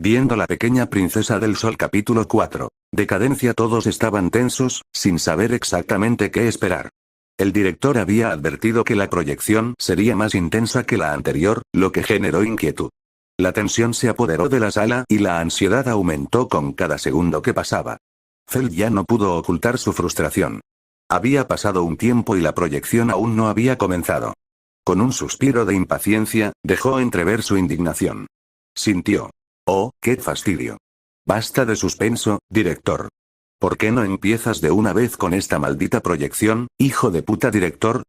Viendo la pequeña princesa del sol capítulo 4. Decadencia. Todos estaban tensos, sin saber exactamente qué esperar. El director había advertido que la proyección sería más intensa que la anterior, lo que generó inquietud. La tensión se apoderó de la sala y la ansiedad aumentó con cada segundo que pasaba. Feld ya no pudo ocultar su frustración. Había pasado un tiempo y la proyección aún no había comenzado. Con un suspiro de impaciencia, dejó entrever su indignación. Sintió: «Oh, qué fastidio. Basta de suspenso, director. ¿Por qué no empiezas de una vez con esta maldita proyección, hijo de puta director?»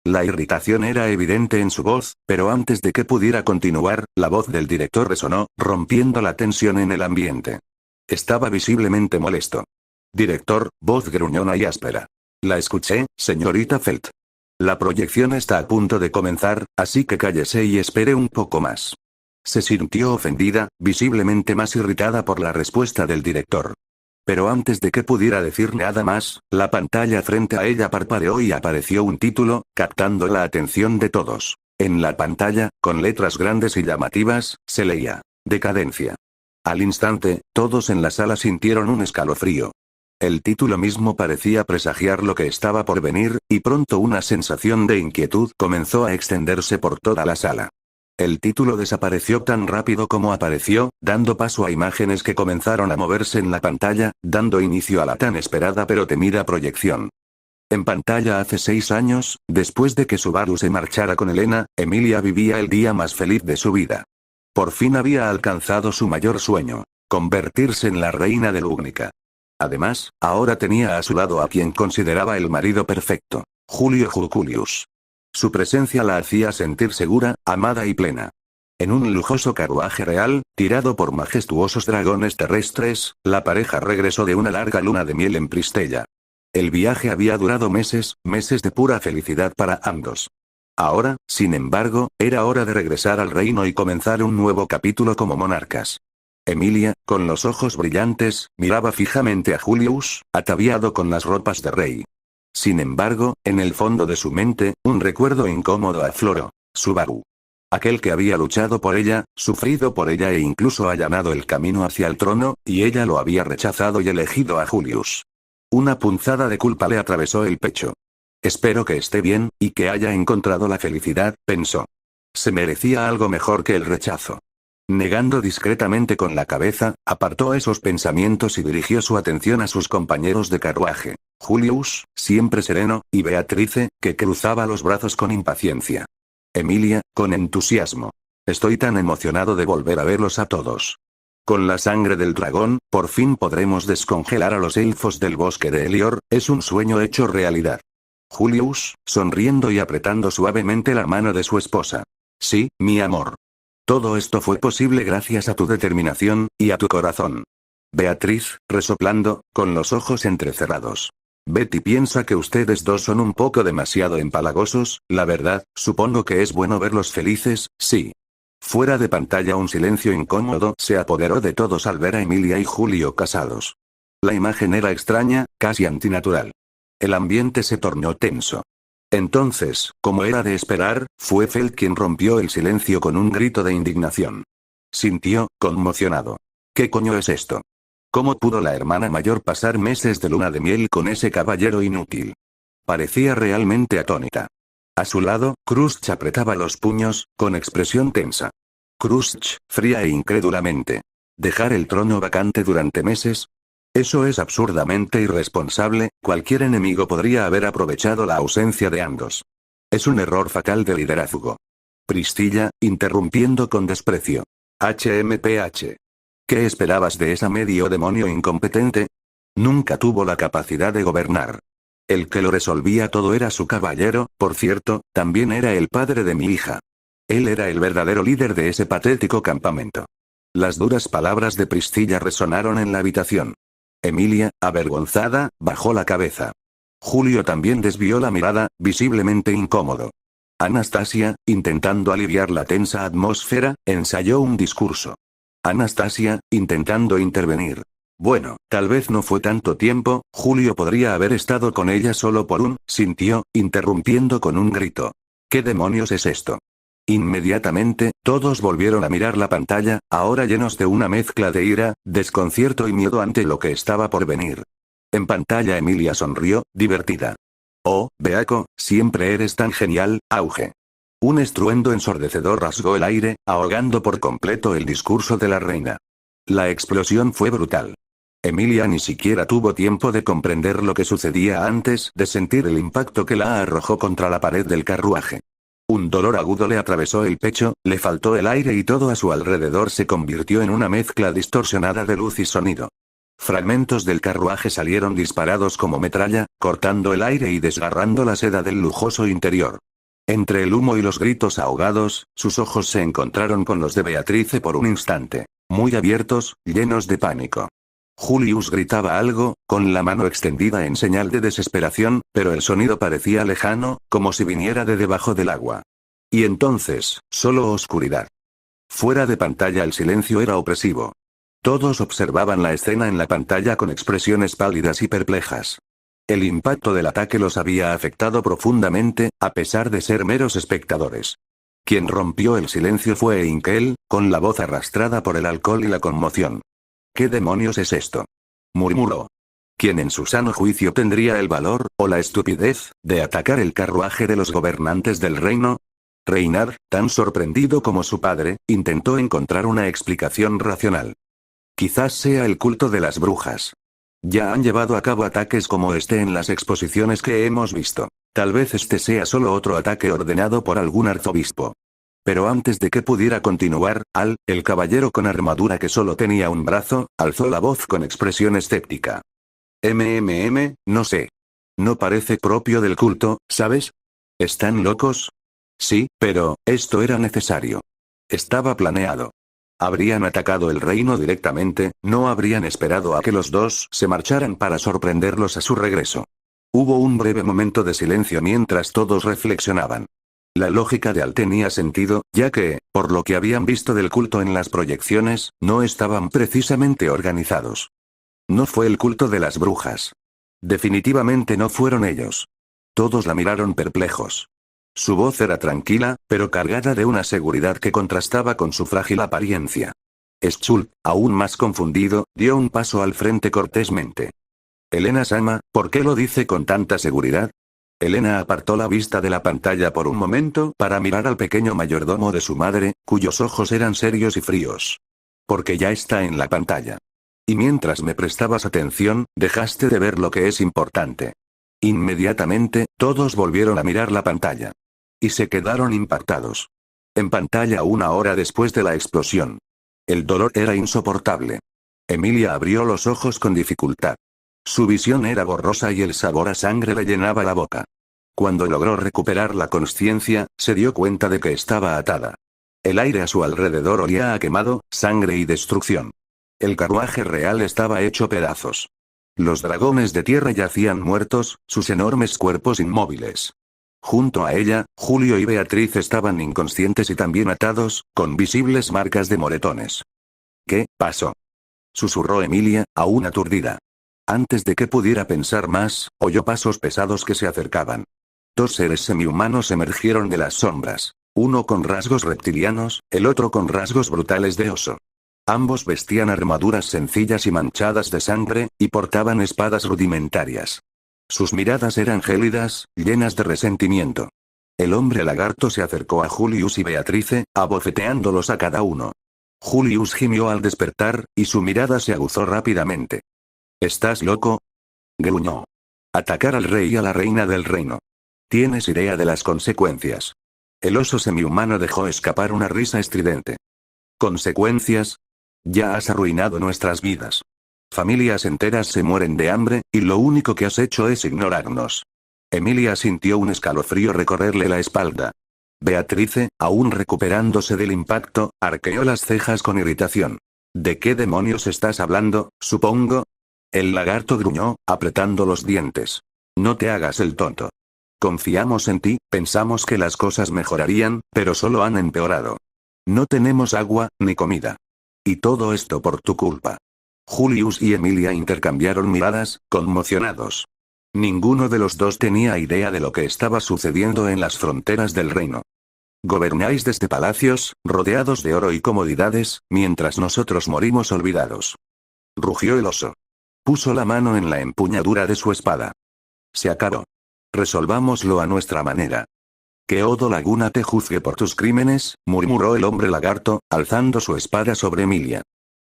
La irritación era evidente en su voz, pero antes de que pudiera continuar, la voz del director resonó, rompiendo la tensión en el ambiente. Estaba visiblemente molesto. «Director», voz gruñona y áspera. «La escuché, señorita Feld. La proyección está a punto de comenzar, así que cállese y espere un poco más». Se sintió ofendida, visiblemente más irritada por la respuesta del director. Pero antes de que pudiera decir nada más, la pantalla frente a ella parpadeó y apareció un título, captando la atención de todos. En la pantalla, con letras grandes y llamativas, se leía: «Decadencia». Al instante, todos en la sala sintieron un escalofrío. El título mismo parecía presagiar lo que estaba por venir, y pronto una sensación de inquietud comenzó a extenderse por toda la sala. El título desapareció tan rápido como apareció, dando paso a imágenes que comenzaron a moverse en la pantalla, dando inicio a la tan esperada pero temida proyección. En pantalla hace 6 años, después de que Subaru se marchara con Elena, Emilia vivía el día más feliz de su vida. Por fin había alcanzado su mayor sueño: convertirse en la reina de Lugnica. Además, ahora tenía a su lado a quien consideraba el marido perfecto, Julio Juculius. Su presencia la hacía sentir segura, amada y plena. En un lujoso carruaje real, tirado por majestuosos dragones terrestres, la pareja regresó de una larga luna de miel en Pristella. El viaje había durado meses, meses de pura felicidad para ambos. Ahora, sin embargo, era hora de regresar al reino y comenzar un nuevo capítulo como monarcas. Emilia, con los ojos brillantes, miraba fijamente a Julius, ataviado con las ropas de rey. Sin embargo, en el fondo de su mente, un recuerdo incómodo afloró: Subaru. Aquel que había luchado por ella, sufrido por ella e incluso allanado el camino hacia el trono, y ella lo había rechazado y elegido a Julius. Una punzada de culpa le atravesó el pecho. Espero que esté bien, y que haya encontrado la felicidad, pensó. Se merecía algo mejor que el rechazo. Negando discretamente con la cabeza, apartó esos pensamientos y dirigió su atención a sus compañeros de carruaje, Julius, siempre sereno, y Beatrice, que cruzaba los brazos con impaciencia. Emilia, con entusiasmo. Estoy tan emocionado de volver a verlos a todos. Con la sangre del dragón, por fin podremos descongelar a los elfos del bosque de Elior, es un sueño hecho realidad. Julius, sonriendo y apretando suavemente la mano de su esposa. Sí, mi amor. Todo esto fue posible gracias a tu determinación, y a tu corazón. Beatriz, resoplando, con los ojos entrecerrados. Betty piensa que ustedes dos son un poco demasiado empalagosos, la verdad, supongo que es bueno verlos felices, sí. Fuera de pantalla un silencio incómodo se apoderó de todos al ver a Emilia y Julio casados. La imagen era extraña, casi antinatural. El ambiente se tornó tenso. Entonces, como era de esperar, fue Feld quien rompió el silencio con un grito de indignación. Sintió, conmocionado. ¿Qué coño es esto? ¿Cómo pudo la hermana mayor pasar meses de luna de miel con ese caballero inútil? Parecía realmente atónita. A su lado, Crush apretaba los puños, con expresión tensa. Crush, fría e incrédulamente. ¿Dejar el trono vacante durante meses? Eso es absurdamente irresponsable, cualquier enemigo podría haber aprovechado la ausencia de ambos. Es un error fatal de liderazgo. Pristilla, interrumpiendo con desprecio. HMPH. ¿Qué esperabas de esa medio demonio incompetente? Nunca tuvo la capacidad de gobernar. El que lo resolvía todo era su caballero, por cierto, también era el padre de mi hija. Él era el verdadero líder de ese patético campamento. Las duras palabras de Pristilla resonaron en la habitación. Emilia, avergonzada, bajó la cabeza. Julio también desvió la mirada, visiblemente incómodo. Anastasia, intentando aliviar la tensa atmósfera, ensayó un discurso. Anastasia, intentando intervenir. Bueno, tal vez no fue tanto tiempo, Julio podría haber estado con ella solo por sintió, interrumpiendo con un grito. ¿Qué demonios es esto? Inmediatamente, todos volvieron a mirar la pantalla, ahora llenos de una mezcla de ira, desconcierto y miedo ante lo que estaba por venir. En pantalla Emilia sonrió, divertida. Oh, Beaco, siempre eres tan genial, auge. Un estruendo ensordecedor rasgó el aire, ahogando por completo el discurso de la reina. La explosión fue brutal. Emilia ni siquiera tuvo tiempo de comprender lo que sucedía antes de sentir el impacto que la arrojó contra la pared del carruaje. Un dolor agudo le atravesó el pecho, le faltó el aire y todo a su alrededor se convirtió en una mezcla distorsionada de luz y sonido. Fragmentos del carruaje salieron disparados como metralla, cortando el aire y desgarrando la seda del lujoso interior. Entre el humo y los gritos ahogados, sus ojos se encontraron con los de Beatrice por un instante, muy abiertos, llenos de pánico. Julius gritaba algo, con la mano extendida en señal de desesperación, pero el sonido parecía lejano, como si viniera de debajo del agua. Y entonces, solo oscuridad. Fuera de pantalla el silencio era opresivo. Todos observaban la escena en la pantalla con expresiones pálidas y perplejas. El impacto del ataque los había afectado profundamente, a pesar de ser meros espectadores. Quien rompió el silencio fue Inkel, con la voz arrastrada por el alcohol y la conmoción. ¿Qué demonios es esto?, murmuró. ¿Quién en su sano juicio tendría el valor, o la estupidez, de atacar el carruaje de los gobernantes del reino? Reynard, tan sorprendido como su padre, intentó encontrar una explicación racional. Quizás sea el culto de las brujas. Ya han llevado a cabo ataques como este en las exposiciones que hemos visto. Tal vez este sea solo otro ataque ordenado por algún arzobispo. Pero antes de que pudiera continuar, el caballero con armadura que solo tenía un brazo, alzó la voz con expresión escéptica. No sé. No parece propio del culto, ¿sabes? ¿Están locos? Sí, pero, esto era necesario. Estaba planeado. Habrían atacado el reino directamente, no habrían esperado a que los dos se marcharan para sorprenderlos a su regreso. Hubo un breve momento de silencio mientras todos reflexionaban. La lógica de Al tenía sentido, ya que, por lo que habían visto del culto en las proyecciones, no estaban precisamente organizados. No fue el culto de las brujas. Definitivamente no fueron ellos. Todos la miraron perplejos. Su voz era tranquila, pero cargada de una seguridad que contrastaba con su frágil apariencia. Schultz, aún más confundido, dio un paso al frente cortésmente. Elena-sama, ¿por qué lo dice con tanta seguridad? Elena apartó la vista de la pantalla por un momento para mirar al pequeño mayordomo de su madre, cuyos ojos eran serios y fríos. Porque ya está en la pantalla. Y mientras me prestabas atención, dejaste de ver lo que es importante. Inmediatamente, todos volvieron a mirar la pantalla. Y se quedaron impactados. En pantalla 1 hora después de la explosión. El dolor era insoportable. Emilia abrió los ojos con dificultad. Su visión era borrosa y el sabor a sangre le llenaba la boca. Cuando logró recuperar la consciencia, se dio cuenta de que estaba atada. El aire a su alrededor olía a quemado, sangre y destrucción. El carruaje real estaba hecho pedazos. Los dragones de tierra yacían muertos, sus enormes cuerpos inmóviles. Junto a ella, Julio y Beatriz estaban inconscientes y también atados, con visibles marcas de moretones. ¿Qué pasó?, susurró Emilia, aún aturdida. Antes de que pudiera pensar más, oyó pasos pesados que se acercaban. 2 seres semihumanos emergieron de las sombras. Uno con rasgos reptilianos, el otro con rasgos brutales de oso. Ambos vestían armaduras sencillas y manchadas de sangre, y portaban espadas rudimentarias. Sus miradas eran gélidas, llenas de resentimiento. El hombre lagarto se acercó a Julius y Beatrice, abofeteándolos a cada uno. Julius gimió al despertar, y su mirada se aguzó rápidamente. ¿Estás loco?, gruñó. Atacar al rey y a la reina del reino. ¿Tienes idea de las consecuencias? El oso semihumano dejó escapar una risa estridente. ¿Consecuencias? Ya has arruinado nuestras vidas. Familias enteras se mueren de hambre, y lo único que has hecho es ignorarnos. Emilia sintió un escalofrío recorrerle la espalda. Beatrice, aún recuperándose del impacto, arqueó las cejas con irritación. ¿De qué demonios estás hablando, supongo? El lagarto gruñó, apretando los dientes. No te hagas el tonto. Confiamos en ti, pensamos que las cosas mejorarían, pero solo han empeorado. No tenemos agua, ni comida. Y todo esto por tu culpa. Julius y Emilia intercambiaron miradas, conmocionados. Ninguno de los dos tenía idea de lo que estaba sucediendo en las fronteras del reino. Gobernáis desde palacios, rodeados de oro y comodidades, mientras nosotros morimos olvidados. Rugió el oso. Puso la mano en la empuñadura de su espada. Se acabó. Resolvámoslo a nuestra manera. Que Odo Laguna te juzgue por tus crímenes, murmuró el hombre lagarto, alzando su espada sobre Emilia.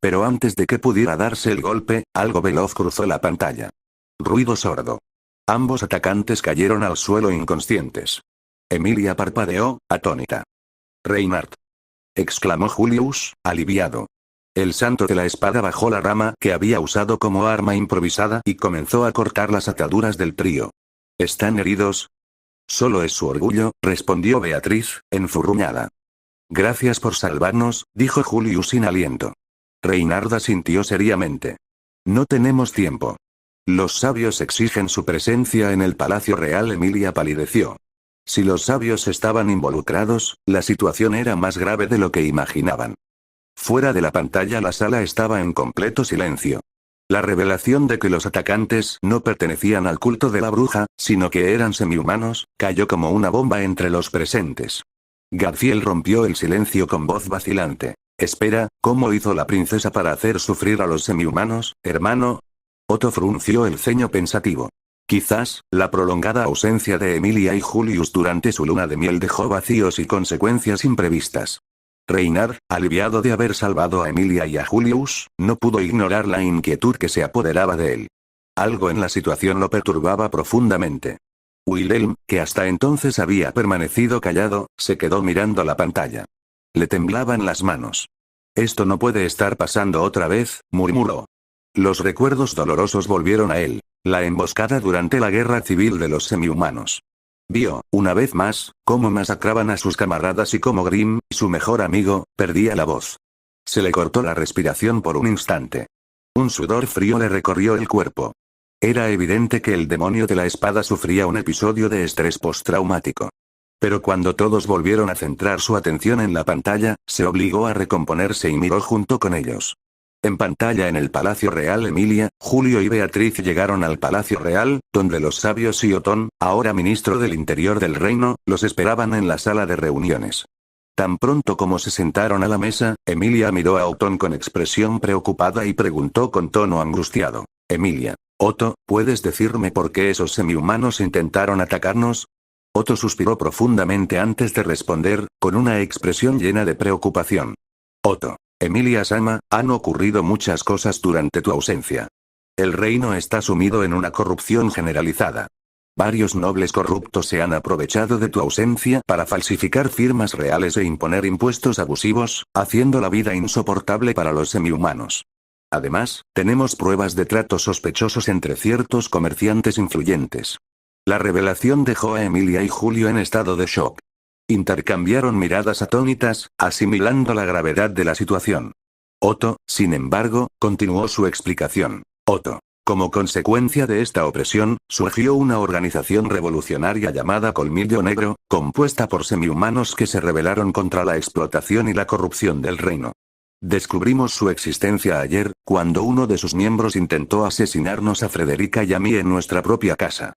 Pero antes de que pudiera darse el golpe, algo veloz cruzó la pantalla. Ruido sordo. Ambos atacantes cayeron al suelo inconscientes. Emilia parpadeó, atónita. Reinhard. Exclamó Julius, aliviado. El santo de la espada bajó la rama que había usado como arma improvisada y comenzó a cortar las ataduras del trío. ¿Están heridos? Solo es su orgullo, respondió Beatriz, enfurruñada. Gracias por salvarnos, dijo Julius sin aliento. Reinhard asintió seriamente. No tenemos tiempo. Los sabios exigen su presencia en el Palacio Real. Emilia palideció. Si los sabios estaban involucrados, la situación era más grave de lo que imaginaban. Fuera de la pantalla la sala estaba en completo silencio. La revelación de que los atacantes no pertenecían al culto de la bruja, sino que eran semihumanos, cayó como una bomba entre los presentes. Gadfiel rompió el silencio con voz vacilante. Espera, ¿cómo hizo la princesa para hacer sufrir a los semihumanos, hermano? Otto frunció el ceño pensativo. Quizás, la prolongada ausencia de Emilia y Julius durante su luna de miel dejó vacíos y consecuencias imprevistas. Reinhard, aliviado de haber salvado a Emilia y a Julius, no pudo ignorar la inquietud que se apoderaba de él. Algo en la situación lo perturbaba profundamente. Wilhelm, que hasta entonces había permanecido callado, se quedó mirando la pantalla. Le temblaban las manos. Esto no puede estar pasando otra vez, murmuró. Los recuerdos dolorosos volvieron a él. La emboscada durante la guerra civil de los semihumanos. Vio, una vez más, cómo masacraban a sus camaradas y cómo Grimm, su mejor amigo, perdía la voz. Se le cortó la respiración por un instante. Un sudor frío le recorrió el cuerpo. Era evidente que el demonio de la espada sufría un episodio de estrés postraumático. Pero cuando todos volvieron a centrar su atención en la pantalla, se obligó a recomponerse y miró junto con ellos. En pantalla en el Palacio Real. Emilia, Julio y Beatriz llegaron al Palacio Real, donde los sabios y Otón, ahora ministro del Interior del reino, los esperaban en la sala de reuniones. Tan pronto como se sentaron a la mesa, Emilia miró a Otón con expresión preocupada y preguntó con tono angustiado. Emilia. Otto, ¿puedes decirme por qué esos semihumanos intentaron atacarnos? Otto suspiró profundamente antes de responder, con una expresión llena de preocupación. Otto. Emilia-sama, han ocurrido muchas cosas durante tu ausencia. El reino está sumido en una corrupción generalizada. Varios nobles corruptos se han aprovechado de tu ausencia para falsificar firmas reales e imponer impuestos abusivos, haciendo la vida insoportable para los semihumanos. Además, tenemos pruebas de tratos sospechosos entre ciertos comerciantes influyentes. La revelación dejó a Emilia y Julio en estado de shock. Intercambiaron miradas atónitas, asimilando la gravedad de la situación. Otto, sin embargo, continuó su explicación. Otto. Como consecuencia de esta opresión, surgió una organización revolucionaria llamada Colmillo Negro, compuesta por semihumanos que se rebelaron contra la explotación y la corrupción del reino. Descubrimos su existencia ayer, cuando uno de sus miembros intentó asesinarnos a Frederica y a mí en nuestra propia casa.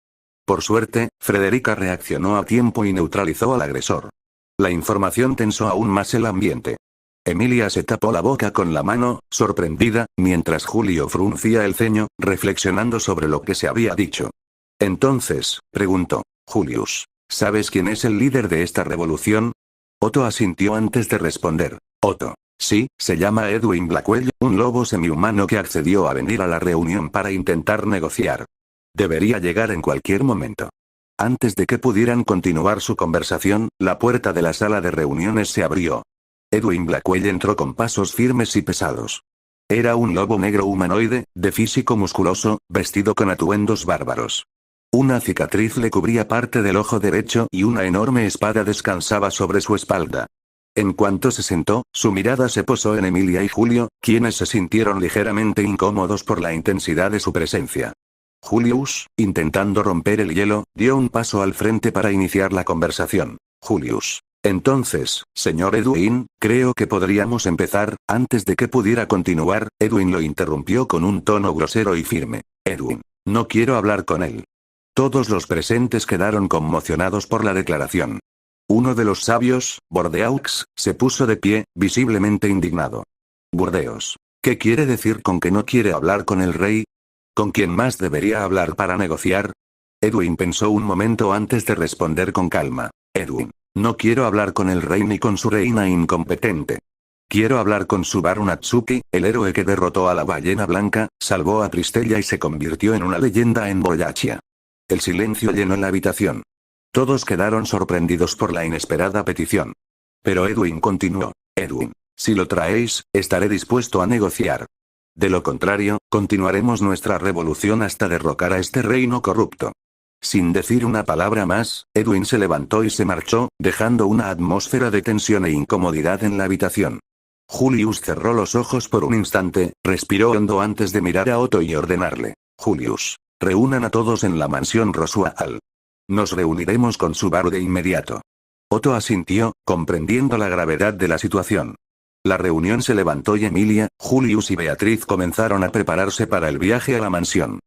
Por suerte, Frederica reaccionó a tiempo y neutralizó al agresor. La información tensó aún más el ambiente. Emilia se tapó la boca con la mano, sorprendida, mientras Julio fruncía el ceño, reflexionando sobre lo que se había dicho. Entonces, preguntó, Julius, ¿sabes quién es el líder de esta revolución? Otto asintió antes de responder. Otto. Sí, se llama Edwin Blackwell, un lobo semihumano que accedió a venir a la reunión para intentar negociar. Debería llegar en cualquier momento. Antes de que pudieran continuar su conversación, la puerta de la sala de reuniones se abrió. Edwin Blackwell entró con pasos firmes y pesados. Era un lobo negro humanoide, de físico musculoso, vestido con atuendos bárbaros. Una cicatriz le cubría parte del ojo derecho y una enorme espada descansaba sobre su espalda. En cuanto se sentó, su mirada se posó en Emilia y Julio, quienes se sintieron ligeramente incómodos por la intensidad de su presencia. Julius, intentando romper el hielo, dio un paso al frente para iniciar la conversación. Julius. Entonces, señor Edwin, creo que podríamos empezar. Antes de que pudiera continuar, Edwin lo interrumpió con un tono grosero y firme. Edwin. No quiero hablar con él. Todos los presentes quedaron conmocionados por la declaración. Uno de los sabios, Bordeaux, se puso de pie, visiblemente indignado. Burdeos. ¿Qué quiere decir con que no quiere hablar con el rey? ¿Con quién más debería hablar para negociar? Edwin pensó un momento antes de responder con calma. Edwin. No quiero hablar con el rey ni con su reina incompetente. Quiero hablar con Subaru Natsuki, el héroe que derrotó a la ballena blanca, salvó a Tristella y se convirtió en una leyenda en Boyachia. El silencio llenó la habitación. Todos quedaron sorprendidos por la inesperada petición. Pero Edwin continuó. Edwin, si lo traéis, estaré dispuesto a negociar. De lo contrario, continuaremos nuestra revolución hasta derrocar a este reino corrupto. Sin decir una palabra más, Edwin se levantó y se marchó, dejando una atmósfera de tensión e incomodidad en la habitación. Julius cerró los ojos por un instante, respiró hondo antes de mirar a Otto y ordenarle. Julius, reúnan a todos en la mansión Rosual. Nos reuniremos con Subaru de inmediato. Otto asintió, comprendiendo la gravedad de la situación. La reunión se levantó y Emilia, Julius y Beatriz comenzaron a prepararse para el viaje a la mansión.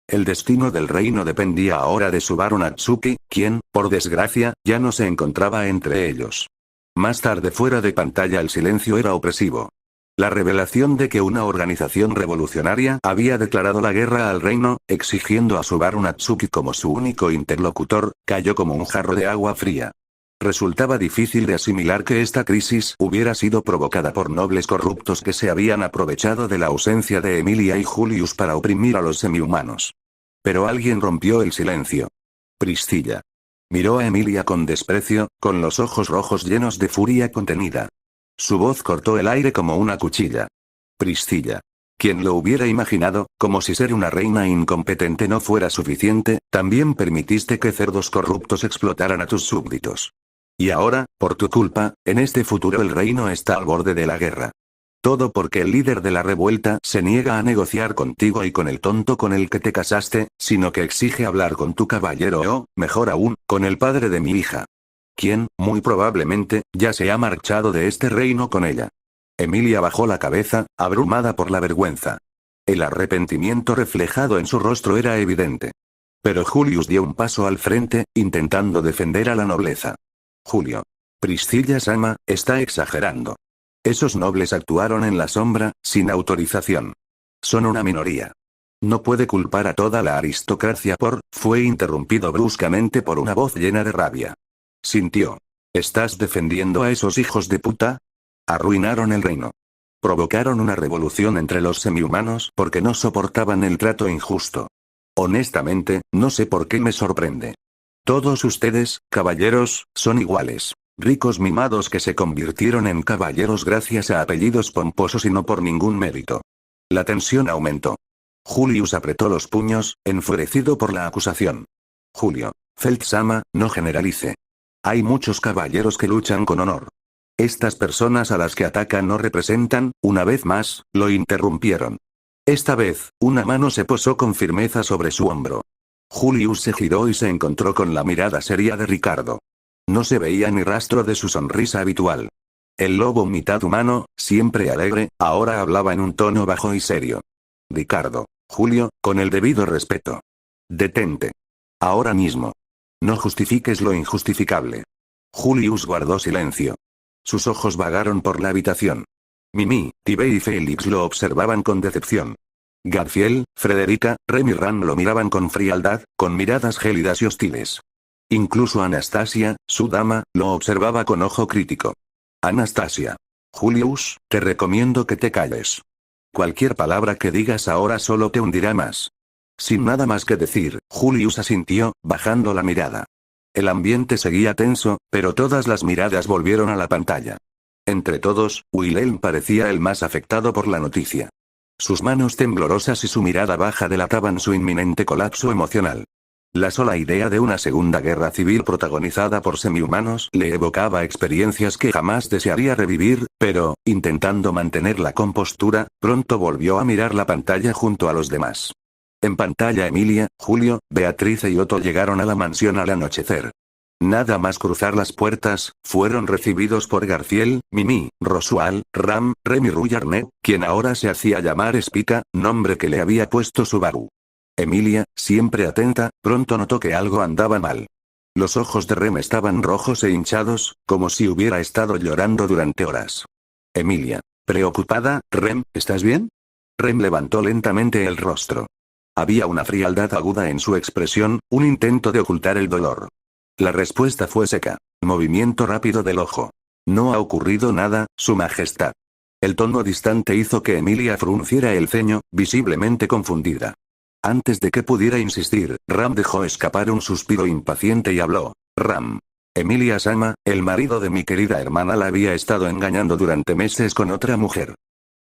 El destino del reino dependía ahora de Subaru Natsuki, quien, por desgracia, ya no se encontraba entre ellos. Más tarde fuera de pantalla el silencio era opresivo. La revelación de que una organización revolucionaria había declarado la guerra al reino, exigiendo a Subaru Natsuki como su único interlocutor, cayó como un jarro de agua fría. Resultaba difícil de asimilar que esta crisis hubiera sido provocada por nobles corruptos que se habían aprovechado de la ausencia de Emilia y Julius para oprimir a los semihumanos. Pero alguien rompió el silencio. Priscilla. Miró a Emilia con desprecio, con los ojos rojos llenos de furia contenida. Su voz cortó el aire como una cuchilla. Priscilla. Quien lo hubiera imaginado, como si ser una reina incompetente no fuera suficiente, también permitiste que cerdos corruptos explotaran a tus súbditos. Y ahora, por tu culpa, en este futuro el reino está al borde de la guerra. Todo porque el líder de la revuelta se niega a negociar contigo y con el tonto con el que te casaste, sino que exige hablar con tu caballero o, mejor aún, con el padre de mi hija. Quien, muy probablemente, ya se ha marchado de este reino con ella. Emilia bajó la cabeza, abrumada por la vergüenza. El arrepentimiento reflejado en su rostro era evidente. Pero Julius dio un paso al frente, intentando defender a la nobleza. Julio. Priscilla-sama, está exagerando. Esos nobles actuaron en la sombra, sin autorización. Son una minoría. No puede culpar a toda la aristocracia fue interrumpido bruscamente por una voz llena de rabia. Sintió. ¿Estás defendiendo a esos hijos de puta? Arruinaron el reino. Provocaron una revolución entre los semihumanos porque no soportaban el trato injusto. Honestamente, no sé por qué me sorprende. Todos ustedes, caballeros, son iguales. Ricos mimados que se convirtieron en caballeros gracias a apellidos pomposos y no por ningún mérito. La tensión aumentó. Julius apretó los puños, enfurecido por la acusación. Julio. Feldsama, no generalice. Hay muchos caballeros que luchan con honor. Estas personas a las que atacan no representan, una vez más, lo interrumpieron. Esta vez, una mano se posó con firmeza sobre su hombro. Julius se giró y se encontró con la mirada seria de Ricardo. No se veía ni rastro de su sonrisa habitual. El lobo mitad humano, siempre alegre, ahora hablaba en un tono bajo y serio. Ricardo. Julio, con el debido respeto. Detente. Ahora mismo. No justifiques lo injustificable. Julius guardó silencio. Sus ojos vagaron por la habitación. Mimi, Tibé y Félix lo observaban con decepción. Garfiel, Frederica, Rem y Ran lo miraban con frialdad, con miradas gélidas y hostiles. Incluso Anastasia, su dama, lo observaba con ojo crítico. Anastasia. Julius, te recomiendo que te calles. Cualquier palabra que digas ahora solo te hundirá más. Sin nada más que decir, Julius asintió, bajando la mirada. El ambiente seguía tenso, pero todas las miradas volvieron a la pantalla. Entre todos, Wilhelm parecía el más afectado por la noticia. Sus manos temblorosas y su mirada baja delataban su inminente colapso emocional. La sola idea de una segunda guerra civil protagonizada por semihumanos le evocaba experiencias que jamás desearía revivir, pero, intentando mantener la compostura, pronto volvió a mirar la pantalla junto a los demás. En pantalla Emilia, Julio, Beatriz y Otto llegaron a la mansión al anochecer. Nada más cruzar las puertas, fueron recibidos por Garfiel, Mimi, Rosual, Ram, Rem y Ruyarnet, quien ahora se hacía llamar Spica, nombre que le había puesto Subaru. Emilia, siempre atenta, pronto notó que algo andaba mal. Los ojos de Rem estaban rojos e hinchados, como si hubiera estado llorando durante horas. Emilia. Preocupada, Rem, ¿estás bien? Rem levantó lentamente el rostro. Había una frialdad aguda en su expresión, un intento de ocultar el dolor. La respuesta fue seca. Movimiento rápido del ojo. No ha ocurrido nada, Su Majestad. El tono distante hizo que Emilia frunciera el ceño, visiblemente confundida. Antes de que pudiera insistir, Ram dejó escapar un suspiro impaciente y habló. Ram. Emilia Sama, el marido de mi querida hermana, la había estado engañando durante meses con otra mujer.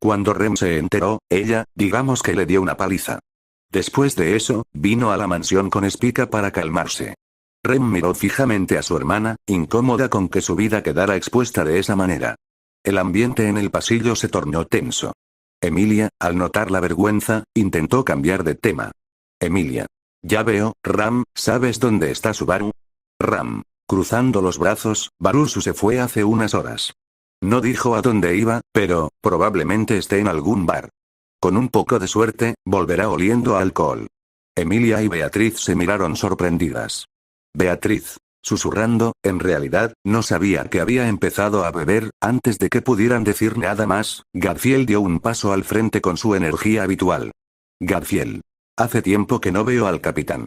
Cuando Rem se enteró, ella, digamos que le dio una paliza. Después de eso, vino a la mansión con Spica para calmarse. Rem miró fijamente a su hermana, incómoda con que su vida quedara expuesta de esa manera. El ambiente en el pasillo se tornó tenso. Emilia, al notar la vergüenza, intentó cambiar de tema. Emilia. Ya veo, Ram, ¿sabes dónde está Subaru? Ram. Cruzando los brazos, Barusu se fue hace unas horas. No dijo a dónde iba, pero, probablemente esté en algún bar. Con un poco de suerte, volverá oliendo a alcohol. Emilia y Beatriz se miraron sorprendidas. Beatriz. Susurrando, en realidad, no sabía que había empezado a beber. Antes de que pudieran decir nada más, Garfiel dio un paso al frente con su energía habitual. Garfiel. Hace tiempo que no veo al capitán.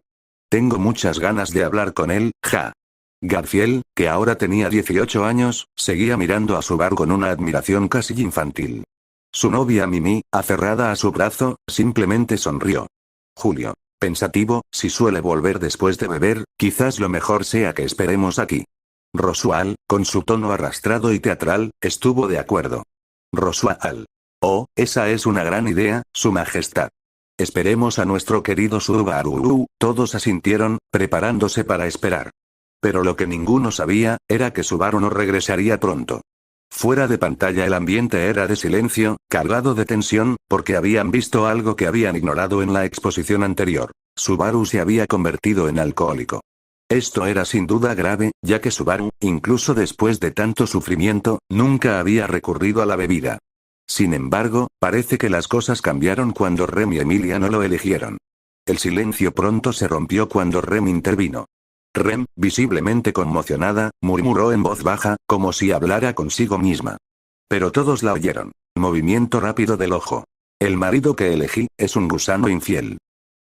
Tengo muchas ganas de hablar con él, ja. Garfiel, que ahora tenía 18 años, seguía mirando a Subaru con una admiración casi infantil. Su novia Mimi, aferrada a su brazo, simplemente sonrió. Julio. Pensativo, si suele volver después de beber, quizás lo mejor sea que esperemos aquí. Rosual, con su tono arrastrado y teatral, estuvo de acuerdo. Rosual. Oh, esa es una gran idea, Su Majestad. Esperemos a nuestro querido Subaru. Todos asintieron, preparándose para esperar. Pero lo que ninguno sabía, era que Subaru no regresaría pronto. Fuera de pantalla el ambiente era de silencio, cargado de tensión, porque habían visto algo que habían ignorado en la exposición anterior. Subaru se había convertido en alcohólico. Esto era sin duda grave, ya que Subaru, incluso después de tanto sufrimiento, nunca había recurrido a la bebida. Sin embargo, parece que las cosas cambiaron cuando Rem y Emilia no lo eligieron. El silencio pronto se rompió cuando Rem intervino. Rem, visiblemente conmocionada, murmuró en voz baja, como si hablara consigo misma. Pero todos la oyeron. Movimiento rápido del ojo. El marido que elegí, es un gusano infiel.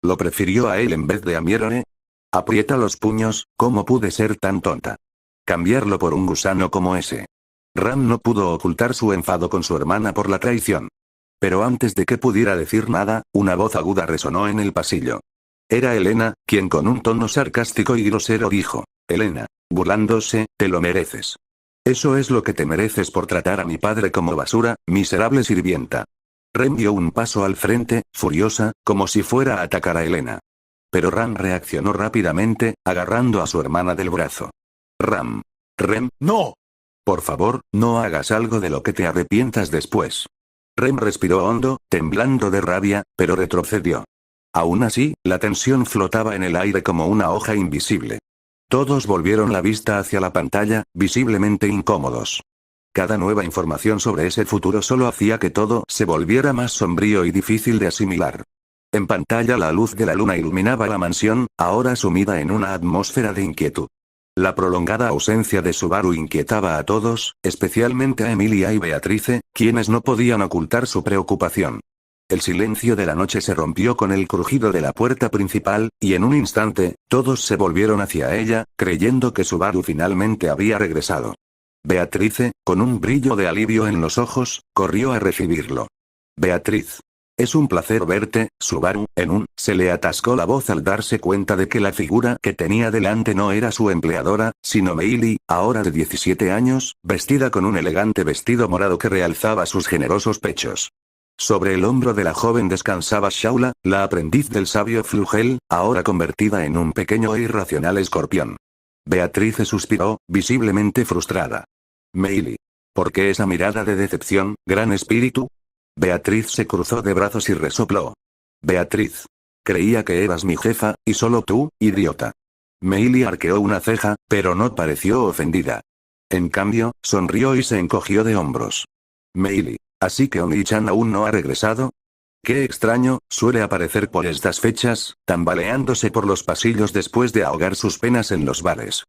¿Lo prefirió a él en vez de a Mierone? Aprieta los puños, ¿cómo pude ser tan tonta? Cambiarlo por un gusano como ese. Ram no pudo ocultar su enfado con su hermana por la traición. Pero antes de que pudiera decir nada, una voz aguda resonó en el pasillo. Era Elena, quien con un tono sarcástico y grosero dijo. Elena. Burlándose, te lo mereces. Eso es lo que te mereces por tratar a mi padre como basura, miserable sirvienta. Rem dio un paso al frente, furiosa, como si fuera a atacar a Elena. Pero Ram reaccionó rápidamente, agarrando a su hermana del brazo. Ram. Rem, no. Por favor, no hagas algo de lo que te arrepientas después. Rem respiró hondo, temblando de rabia, pero retrocedió. Aún así, la tensión flotaba en el aire como una hoja invisible. Todos volvieron la vista hacia la pantalla, visiblemente incómodos. Cada nueva información sobre ese futuro solo hacía que todo se volviera más sombrío y difícil de asimilar. En pantalla la luz de la luna iluminaba la mansión, ahora sumida en una atmósfera de inquietud. La prolongada ausencia de Subaru inquietaba a todos, especialmente a Emilia y Beatrice, quienes no podían ocultar su preocupación. El silencio de la noche se rompió con el crujido de la puerta principal, y en un instante, todos se volvieron hacia ella, creyendo que Subaru finalmente había regresado. Beatrice, con un brillo de alivio en los ojos, corrió a recibirlo. Beatriz. Es un placer verte, Subaru, se le atascó la voz al darse cuenta de que la figura que tenía delante no era su empleadora, sino Meili, ahora de 17 años, vestida con un elegante vestido morado que realzaba sus generosos pechos. Sobre el hombro de la joven descansaba Shaula, la aprendiz del sabio Flugel, ahora convertida en un pequeño e irracional escorpión. Beatrice suspiró, visiblemente frustrada. Meili. ¿Por qué esa mirada de decepción, gran espíritu? Beatriz se cruzó de brazos y resopló. Beatriz. Creía que eras mi jefa, y solo tú, idiota. Meili arqueó una ceja, pero no pareció ofendida. En cambio, sonrió y se encogió de hombros. Meili. ¿Así que Oni-chan aún no ha regresado? Qué extraño, suele aparecer por estas fechas, tambaleándose por los pasillos después de ahogar sus penas en los bares.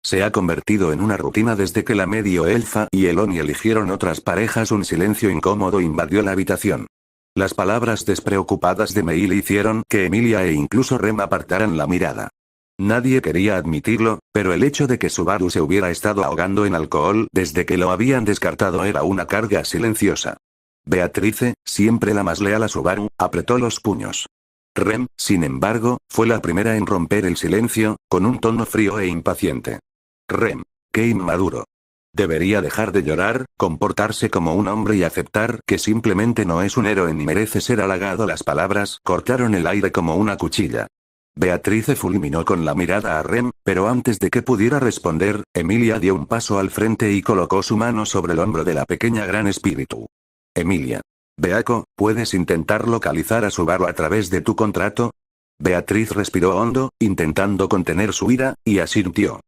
Se ha convertido en una rutina desde que la medio elfa y el Oni eligieron otras parejas. Un silencio incómodo invadió la habitación. Las palabras despreocupadas de Meil hicieron que Emilia e incluso Rem apartaran la mirada. Nadie quería admitirlo, pero el hecho de que Subaru se hubiera estado ahogando en alcohol desde que lo habían descartado era una carga silenciosa. Beatrice, siempre la más leal a Subaru, apretó los puños. Rem, sin embargo, fue la primera en romper el silencio, con un tono frío e impaciente. Rem, qué inmaduro. Debería dejar de llorar, comportarse como un hombre y aceptar que simplemente no es un héroe ni merece ser halagado. Las palabras cortaron el aire como una cuchilla. Beatrice fulminó con la mirada a Rem, pero antes de que pudiera responder, Emilia dio un paso al frente y colocó su mano sobre el hombro de la pequeña gran espíritu. Emilia. Beako, ¿puedes intentar localizar a Subaru a través de tu contrato? Beatriz respiró hondo, intentando contener su ira, y asintió.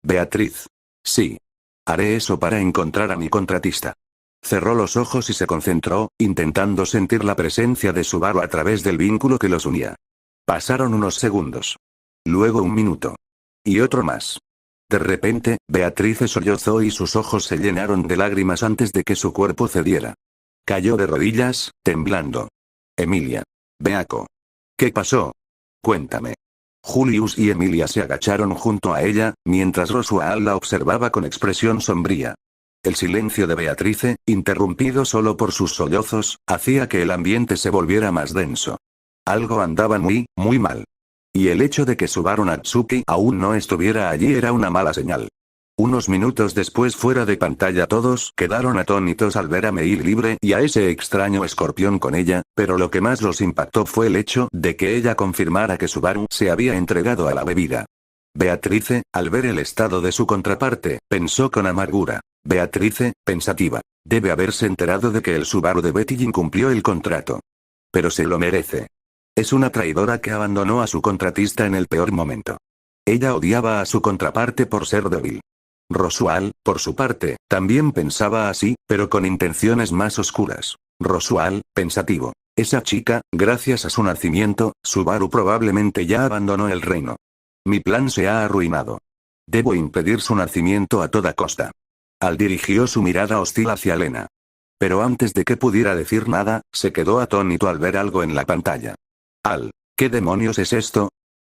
Beatriz. Sí. Haré eso para encontrar a mi contratista. Cerró los ojos y se concentró, intentando sentir la presencia de Subaru a través del vínculo que los unía. Pasaron unos segundos. Luego un minuto. Y otro más. De repente, Beatriz sollozó y sus ojos se llenaron de lágrimas antes de que su cuerpo cediera. Cayó de rodillas, temblando. Emilia. Beako. ¿Qué pasó? Cuéntame. Julius y Emilia se agacharon junto a ella, mientras Rosual la observaba con expresión sombría. El silencio de Beatrice, interrumpido solo por sus sollozos, hacía que el ambiente se volviera más denso. Algo andaba muy mal. Y el hecho de que Subaru Natsuki aún no estuviera allí era una mala señal. Unos minutos después, fuera de pantalla, todos quedaron atónitos al ver a Meil libre y a ese extraño escorpión con ella, pero lo que más los impactó fue el hecho de que ella confirmara que Subaru se había entregado a la bebida. Beatrice, al ver el estado de su contraparte, pensó con amargura. Beatrice, pensativa. Debe haberse enterado de que el Subaru de Betty incumplió el contrato. Pero se lo merece. Es una traidora que abandonó a su contratista en el peor momento. Ella odiaba a su contraparte por ser débil. Rosual, por su parte, también pensaba así, pero con intenciones más oscuras. Rosual, pensativo. Esa chica, gracias a su nacimiento, Subaru probablemente ya abandonó el reino. Mi plan se ha arruinado. Debo impedir su nacimiento a toda costa. Al dirigió su mirada hostil hacia Lena. Pero antes de que pudiera decir nada, se quedó atónito al ver algo en la pantalla. ¿Qué demonios es esto?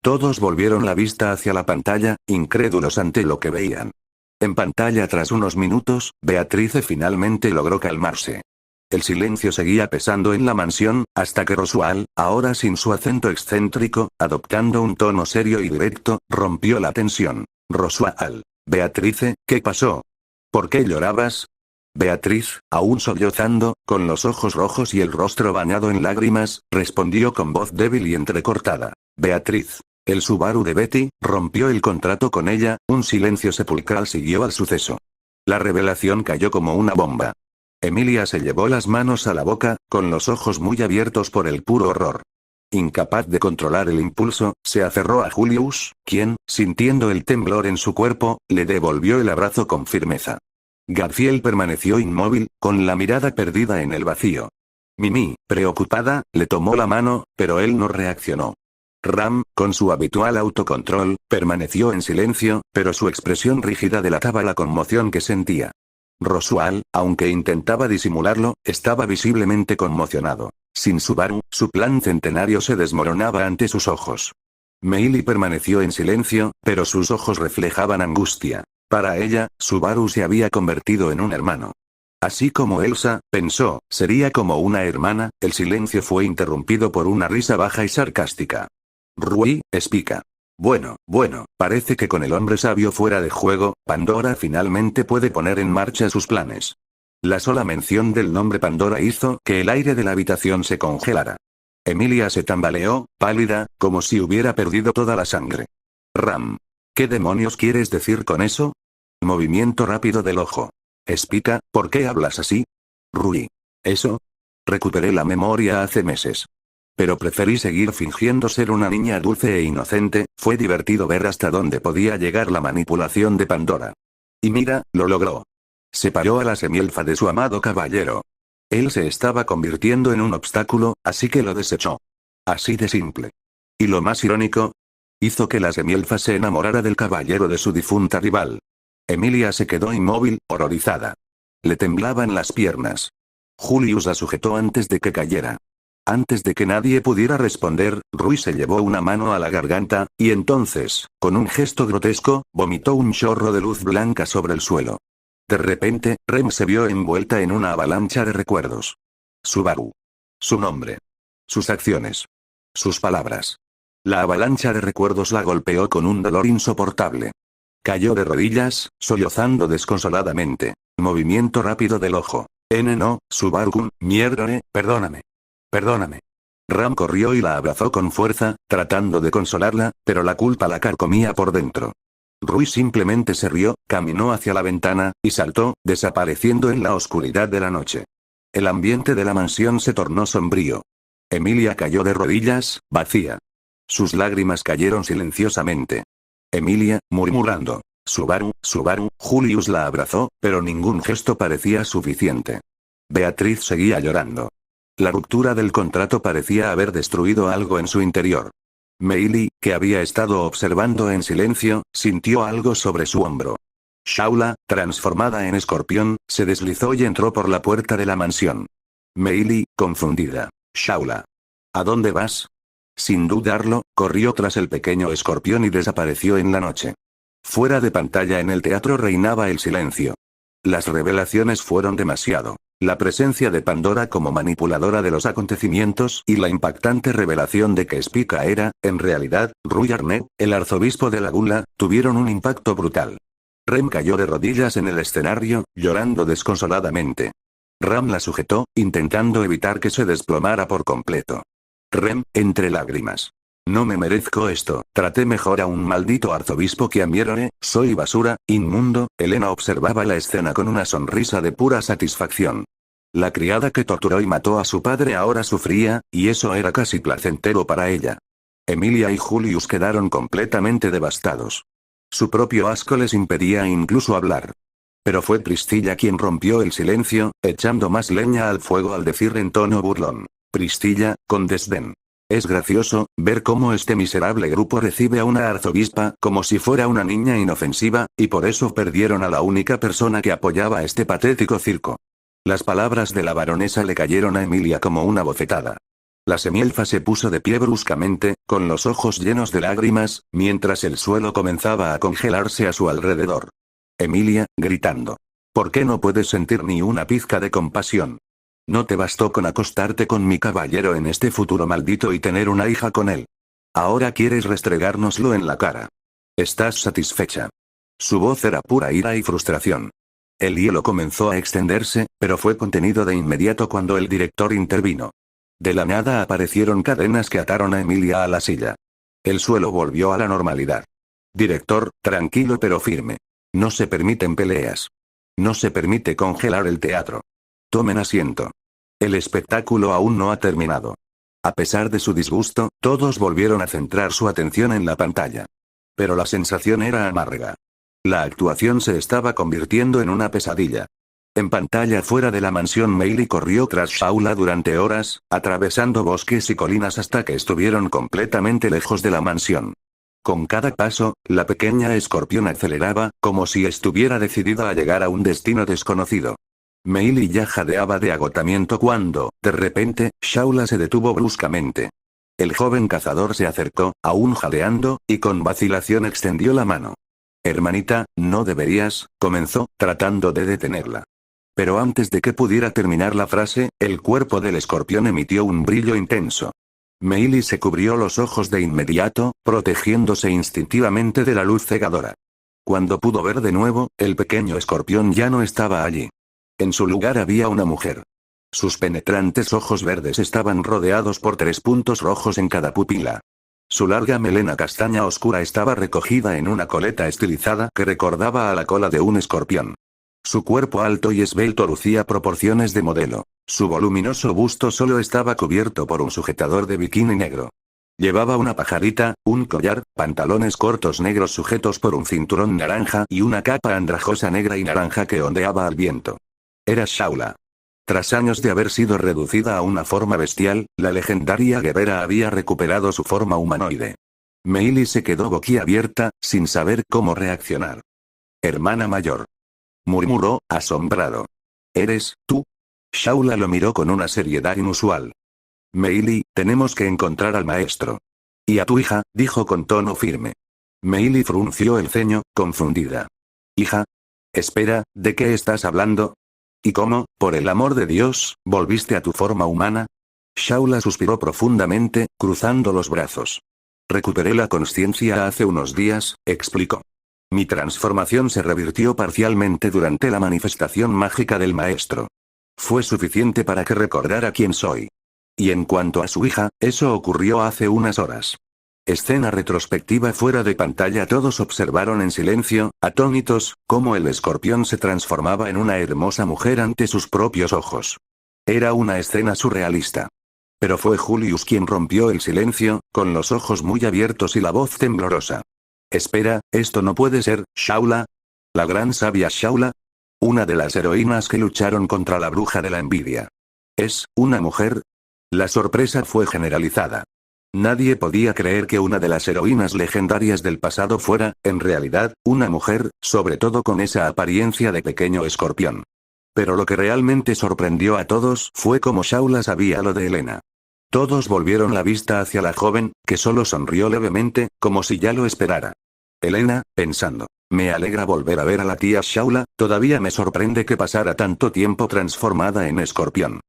Todos volvieron la vista hacia la pantalla, incrédulos ante lo que veían. En pantalla, tras unos minutos, Beatrice finalmente logró calmarse. El silencio seguía pesando en la mansión, hasta que Rosual, ahora sin su acento excéntrico, adoptando un tono serio y directo, rompió la tensión. Rosual. Beatrice, ¿qué pasó? ¿Por qué llorabas? Beatriz, aún sollozando, con los ojos rojos y el rostro bañado en lágrimas, respondió con voz débil y entrecortada. Beatriz. El Subaru de Betty rompió el contrato con ella. Un silencio sepulcral siguió al suceso. La revelación cayó como una bomba. Emilia se llevó las manos a la boca, con los ojos muy abiertos por el puro horror. Incapaz de controlar el impulso, se aferró a Julius, quien, sintiendo el temblor en su cuerpo, le devolvió el abrazo con firmeza. Garfield permaneció inmóvil, con la mirada perdida en el vacío. Mimi, preocupada, le tomó la mano, pero él no reaccionó. Ram, con su habitual autocontrol, permaneció en silencio, pero su expresión rígida delataba la conmoción que sentía. Rosual, aunque intentaba disimularlo, estaba visiblemente conmocionado. Sin Subaru, su plan centenario se desmoronaba ante sus ojos. Meili permaneció en silencio, pero sus ojos reflejaban angustia. Para ella, Subaru se había convertido en un hermano. Así como Elsa, pensó, sería como una hermana. El silencio fue interrumpido por una risa baja y sarcástica. Rui, explica. Bueno, parece que con el hombre sabio fuera de juego, Pandora finalmente puede poner en marcha sus planes. La sola mención del nombre Pandora hizo que el aire de la habitación se congelara. Emilia se tambaleó, pálida, como si hubiera perdido toda la sangre. Ram. ¿Qué demonios quieres decir con eso? Movimiento rápido del ojo. Explica, ¿por qué hablas así? Rui. ¿Eso? Recuperé la memoria hace meses. Pero preferí seguir fingiendo ser una niña dulce e inocente. Fue divertido ver hasta dónde podía llegar la manipulación de Pandora. Y mira, lo logró. Separó a la semielfa de su amado caballero. Él se estaba convirtiendo en un obstáculo, así que lo desechó. Así de simple. Y lo más irónico, Hizo que la semielfa se enamorara del caballero de su difunta rival. Emilia se quedó inmóvil, horrorizada. Le temblaban las piernas. Julius la sujetó antes de que cayera. Antes de que nadie pudiera responder, Rui se llevó una mano a la garganta, y entonces, con un gesto grotesco, vomitó un chorro de luz blanca sobre el suelo. De repente, Rem se vio envuelta en una avalancha de recuerdos. Subaru. Su nombre. Sus acciones. Sus palabras. La avalancha de recuerdos la golpeó con un dolor insoportable. Cayó de rodillas, sollozando desconsoladamente. Movimiento rápido del ojo. No, Subaru-kun, mierdore, perdóname. Perdóname. Ram corrió y la abrazó con fuerza, tratando de consolarla, pero la culpa la carcomía por dentro. Rui simplemente se rió, caminó hacia la ventana, y saltó, desapareciendo en la oscuridad de la noche. El ambiente de la mansión se tornó sombrío. Emilia cayó de rodillas, vacía. Sus lágrimas cayeron silenciosamente. Emilia, murmurando, Subaru, Subaru, Julius la abrazó, pero ningún gesto parecía suficiente. Beatriz seguía llorando. La ruptura del contrato parecía haber destruido algo en su interior. Meili, que había estado observando en silencio, sintió algo sobre su hombro. Shaula, transformada en escorpión, se deslizó y entró por la puerta de la mansión. Meili, confundida. Shaula. ¿A dónde vas? Sin dudarlo, corrió tras el pequeño escorpión y desapareció en la noche. Fuera de pantalla en el teatro reinaba el silencio. Las revelaciones fueron demasiado. La presencia de Pandora como manipuladora de los acontecimientos y la impactante revelación de que Spica era, en realidad, Rui Arnett, el arzobispo de la Gula, tuvieron un impacto brutal. Rem cayó de rodillas en el escenario, llorando desconsoladamente. Ram la sujetó, intentando evitar que se desplomara por completo. Rem, entre lágrimas. No me merezco esto, traté mejor a un maldito arzobispo que a Mierone, soy basura, inmundo. Elena observaba la escena con una sonrisa de pura satisfacción. La criada que torturó y mató a su padre ahora sufría, y eso era casi placentero para ella. Emilia y Julius quedaron completamente devastados. Su propio asco les impedía incluso hablar. Pero fue Priscilla quien rompió el silencio, echando más leña al fuego al decir en tono burlón. Priscilla, con desdén. Es gracioso, ver cómo este miserable grupo recibe a una arzobispa como si fuera una niña inofensiva, y por eso perdieron a la única persona que apoyaba este patético circo. Las palabras de la baronesa le cayeron a Emilia como una bofetada. La semielfa se puso de pie bruscamente, con los ojos llenos de lágrimas, mientras el suelo comenzaba a congelarse a su alrededor. Emilia, gritando. ¿Por qué no puedes sentir ni una pizca de compasión? ¿No te bastó con acostarte con mi caballero en este futuro maldito y tener una hija con él? Ahora quieres restregárnoslo en la cara. ¿Estás satisfecha? Su voz era pura ira y frustración. El hielo comenzó a extenderse, pero fue contenido de inmediato cuando el director intervino. De la nada aparecieron cadenas que ataron a Emilia a la silla. El suelo volvió a la normalidad. Director, tranquilo pero firme. No se permiten peleas. No se permite congelar el teatro. Tomen asiento. El espectáculo aún no ha terminado. A pesar de su disgusto, todos volvieron a centrar su atención en la pantalla. Pero la sensación era amarga. La actuación se estaba convirtiendo en una pesadilla. En pantalla fuera de la mansión, Meili corrió tras Shaula durante horas, atravesando bosques y colinas hasta que estuvieron completamente lejos de la mansión. Con cada paso, la pequeña escorpión aceleraba, como si estuviera decidida a llegar a un destino desconocido. Meili ya jadeaba de agotamiento cuando, de repente, Shaula se detuvo bruscamente. El joven cazador se acercó, aún jadeando, y con vacilación extendió la mano. Hermanita, no deberías, comenzó, tratando de detenerla. Pero antes de que pudiera terminar la frase, el cuerpo del escorpión emitió un brillo intenso. Meili se cubrió los ojos de inmediato, protegiéndose instintivamente de la luz cegadora. Cuando pudo ver de nuevo, el pequeño escorpión ya no estaba allí. En su lugar había una mujer. Sus penetrantes ojos verdes estaban rodeados por 3 puntos rojos en cada pupila. Su larga melena castaña oscura estaba recogida en una coleta estilizada que recordaba a la cola de un escorpión. Su cuerpo alto y esbelto lucía proporciones de modelo. Su voluminoso busto solo estaba cubierto por un sujetador de bikini negro. Llevaba una pajarita, un collar, pantalones cortos negros sujetos por un cinturón naranja y una capa andrajosa negra y naranja que ondeaba al viento. Era Shaula. Tras años de haber sido reducida a una forma bestial, la legendaria guerrera había recuperado su forma humanoide. Meili se quedó boquiabierta, sin saber cómo reaccionar. Hermana mayor. Murmuró, asombrado. ¿Eres tú? Shaula lo miró con una seriedad inusual. Meili, tenemos que encontrar al maestro. Y a tu hija, dijo con tono firme. Meili frunció el ceño, confundida. ¿Hija? Espera, ¿de qué estás hablando? ¿Y cómo, por el amor de Dios, volviste a tu forma humana? Shaula suspiró profundamente, cruzando los brazos. Recuperé la consciencia hace unos días, explicó. Mi transformación se revirtió parcialmente durante la manifestación mágica del maestro. Fue suficiente para que recordara quién soy. Y en cuanto a su hija, eso ocurrió hace unas horas. Escena retrospectiva fuera de pantalla. Todos observaron en silencio, atónitos, cómo el escorpión se transformaba en una hermosa mujer ante sus propios ojos. Era una escena surrealista. Pero fue Julius quien rompió el silencio, con los ojos muy abiertos y la voz temblorosa. Espera, esto no puede ser, Shaula. La gran sabia Shaula. Una de las heroínas que lucharon contra la bruja de la envidia. ¿Es una mujer? La sorpresa fue generalizada. Nadie podía creer que una de las heroínas legendarias del pasado fuera, en realidad, una mujer, sobre todo con esa apariencia de pequeño escorpión. Pero lo que realmente sorprendió a todos fue cómo Shaula sabía lo de Elena. Todos volvieron la vista hacia la joven, que solo sonrió levemente, como si ya lo esperara. Elena, pensando. Me alegra volver a ver a la tía Shaula, todavía me sorprende que pasara tanto tiempo transformada en escorpión.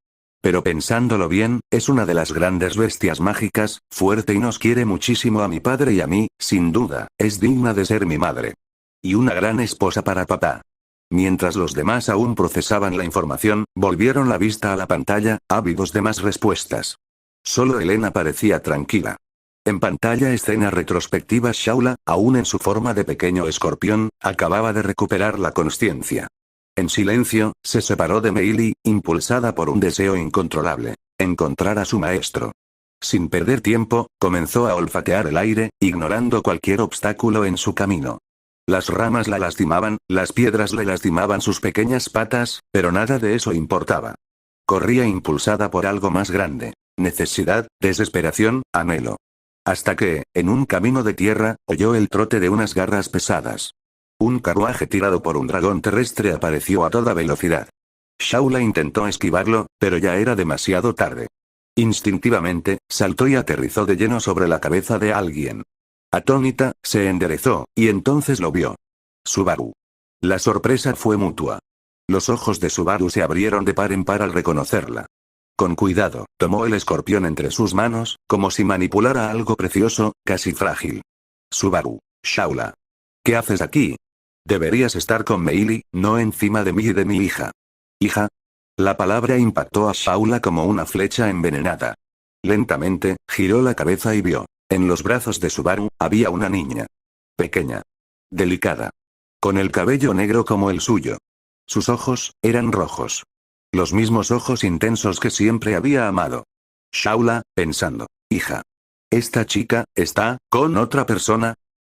Pero pensándolo bien, es una de las grandes bestias mágicas, fuerte y nos quiere muchísimo a mi padre y a mí, sin duda, es digna de ser mi madre. Y una gran esposa para papá. Mientras los demás aún procesaban la información, volvieron la vista a la pantalla, ávidos de más respuestas. Solo Elena parecía tranquila. En pantalla escena retrospectiva. Shaula, aún en su forma de pequeño escorpión, acababa de recuperar la consciencia. En silencio, se separó de Meili, impulsada por un deseo incontrolable. Encontrar a su maestro. Sin perder tiempo, comenzó a olfatear el aire, ignorando cualquier obstáculo en su camino. Las ramas la lastimaban, las piedras le lastimaban sus pequeñas patas, pero nada de eso importaba. Corría impulsada por algo más grande. Necesidad, desesperación, anhelo. Hasta que, en un camino de tierra, oyó el trote de unas garras pesadas. Un carruaje tirado por un dragón terrestre apareció a toda velocidad. Shaula intentó esquivarlo, pero ya era demasiado tarde. Instintivamente, saltó y aterrizó de lleno sobre la cabeza de alguien. Atónita, se enderezó, y entonces lo vio. Subaru. La sorpresa fue mutua. Los ojos de Subaru se abrieron de par en par al reconocerla. Con cuidado, tomó el escorpión entre sus manos, como si manipulara algo precioso, casi frágil. Subaru. Shaula. ¿Qué haces aquí? Deberías estar con Meili, no encima de mí y de mi hija. ¿Hija? La palabra impactó a Shaula como una flecha envenenada. Lentamente, giró la cabeza y vio. En los brazos de Subaru, había una niña. Pequeña. Delicada. Con el cabello negro como el suyo. Sus ojos, eran rojos. Los mismos ojos intensos que siempre había amado. Shaula, pensando. Hija. ¿Esta chica, está, con otra persona?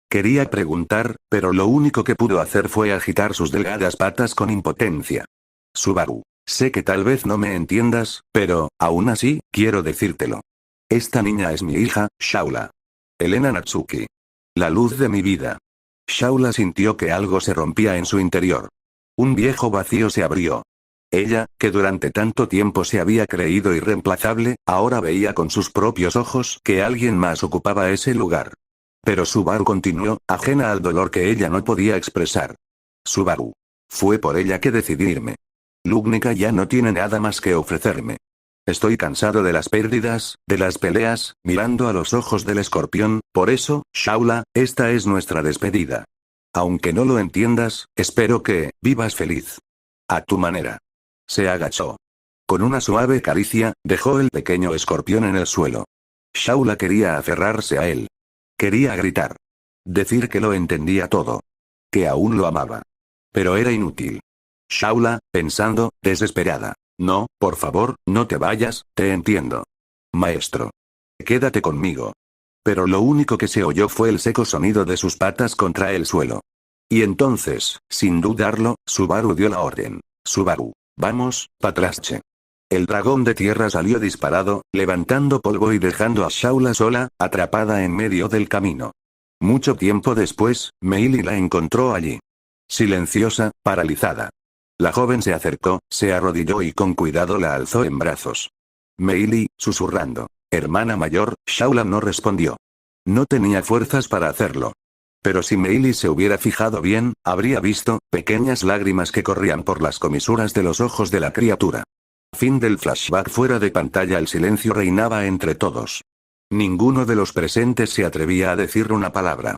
Quería preguntar, pero lo único que pudo hacer fue agitar sus delgadas patas con impotencia. Subaru. Sé que tal vez no me entiendas, pero, aún así, quiero decírtelo. Esta niña es mi hija, Shaula. Elena Natsuki. La luz de mi vida. Shaula sintió que algo se rompía en su interior. Un viejo vacío se abrió. Ella, que durante tanto tiempo se había creído irreemplazable, ahora veía con sus propios ojos que alguien más ocupaba ese lugar. Pero Subaru continuó, ajena al dolor que ella no podía expresar. Subaru. Fue por ella que decidí irme. Lugnica ya no tiene nada más que ofrecerme. Estoy cansado de las pérdidas, de las peleas, mirando a los ojos del escorpión, por eso, Shaula, esta es nuestra despedida. Aunque no lo entiendas, espero que, vivas feliz. A tu manera. Se agachó. Con una suave caricia, dejó el pequeño escorpión en el suelo. Shaula quería aferrarse a él. Quería gritar. Decir que lo entendía todo. Que aún lo amaba. Pero era inútil. Shaula, pensando, desesperada. No, por favor, no te vayas, te entiendo. Maestro. Quédate conmigo. Pero lo único que se oyó fue el seco sonido de sus patas contra el suelo. Y entonces, sin dudarlo, Subaru dio la orden. Subaru. Vamos, Patrache. El dragón de tierra salió disparado, levantando polvo y dejando a Shaula sola, atrapada en medio del camino. Mucho tiempo después, Meili la encontró allí. Silenciosa, paralizada. La joven se acercó, se arrodilló y con cuidado la alzó en brazos. Meili, susurrando. Hermana mayor, Shaula no respondió. No tenía fuerzas para hacerlo. Pero si Meili se hubiera fijado bien, habría visto pequeñas lágrimas que corrían por las comisuras de los ojos de la criatura. Fin del flashback. Fuera de pantalla el silencio reinaba entre todos. Ninguno de los presentes se atrevía a decir una palabra.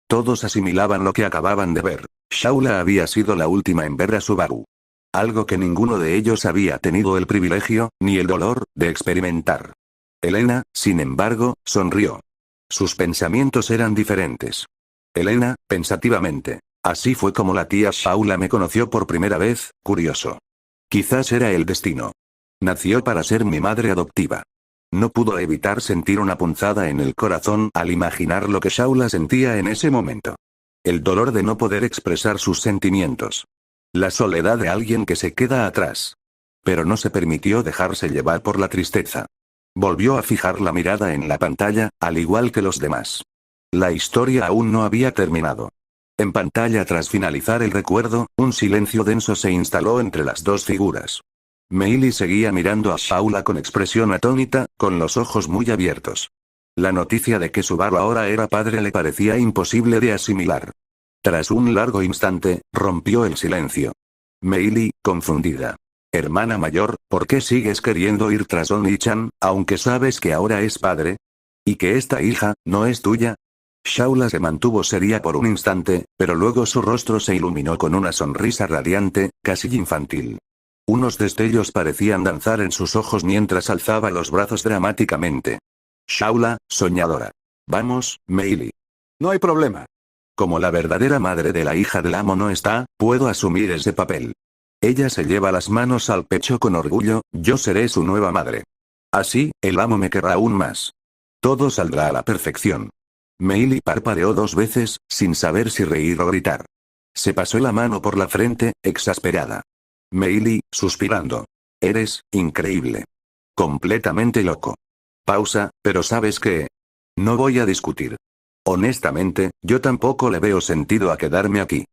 Todos asimilaban lo que acababan de ver. Shaula había sido la última en ver a Subaru. Algo que ninguno de ellos había tenido el privilegio, ni el dolor, de experimentar. Elena, sin embargo, sonrió. Sus pensamientos eran diferentes. Elena, pensativamente. Así fue como la tía Shaula me conoció por primera vez, curioso. Quizás era el destino. Nació para ser mi madre adoptiva. No pudo evitar sentir una punzada en el corazón al imaginar lo que Shaula sentía en ese momento. El dolor de no poder expresar sus sentimientos. La soledad de alguien que se queda atrás. Pero no se permitió dejarse llevar por la tristeza. Volvió a fijar la mirada en la pantalla, al igual que los demás. La historia aún no había terminado. En pantalla, tras finalizar el recuerdo, un silencio denso se instaló entre las dos figuras. Meili seguía mirando a Shaula con expresión atónita, con los ojos muy abiertos. La noticia de que Subaru ahora era padre le parecía imposible de asimilar. Tras un largo instante, rompió el silencio. Meili, confundida. Hermana mayor, ¿por qué sigues queriendo ir tras Oni-chan, aunque sabes que ahora es padre? ¿Y que esta hija, no es tuya? Shaula se mantuvo seria por un instante, pero luego su rostro se iluminó con una sonrisa radiante, casi infantil. Unos destellos parecían danzar en sus ojos mientras alzaba los brazos dramáticamente. Shaula, soñadora. Vamos, Meili. No hay problema. Como la verdadera madre de la hija del amo no está, puedo asumir ese papel. Ella se lleva las manos al pecho con orgullo, yo seré su nueva madre. Así, el amo me querrá aún más. Todo saldrá a la perfección. Meili parpadeó 2 veces, sin saber si reír o gritar. Se pasó la mano por la frente, exasperada. Meili, suspirando. Eres increíble. Completamente loco. Pausa, pero ¿sabes qué? No voy a discutir. Honestamente, yo tampoco le veo sentido a quedarme aquí.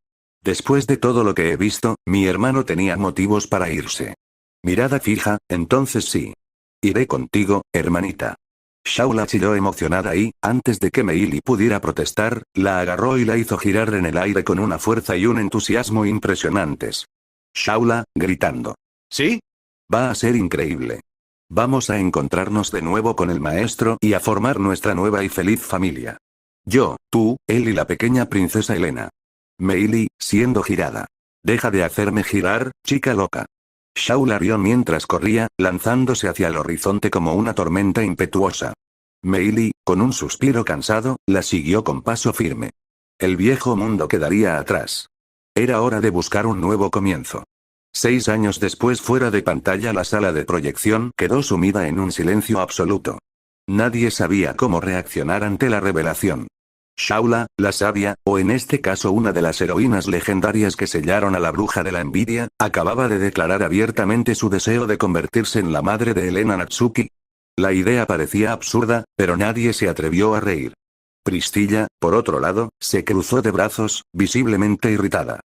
Después de todo lo que he visto, mi hermano tenía motivos para irse. Mirada fija, entonces sí. Iré contigo, hermanita. Shaula chilló emocionada y, antes de que Meili pudiera protestar, la agarró y la hizo girar en el aire con una fuerza y un entusiasmo impresionantes. Shaula, gritando. ¿Sí? Va a ser increíble. Vamos a encontrarnos de nuevo con el maestro y a formar nuestra nueva y feliz familia. Yo, tú, él y la pequeña princesa Elena. Meili, siendo girada. Deja de hacerme girar, chica loca. Shaula rió mientras corría, lanzándose hacia el horizonte como una tormenta impetuosa. Meili, con un suspiro cansado, la siguió con paso firme. El viejo mundo quedaría atrás. Era hora de buscar un nuevo comienzo. 6 años después, fuera de pantalla, la sala de proyección quedó sumida en un silencio absoluto. Nadie sabía cómo reaccionar ante la revelación. Shaula, la sabia, o en este caso una de las heroínas legendarias que sellaron a la bruja de la envidia, acababa de declarar abiertamente su deseo de convertirse en la madre de Elena Natsuki. La idea parecía absurda, pero nadie se atrevió a reír. Pristilla, por otro lado, se cruzó de brazos, visiblemente irritada.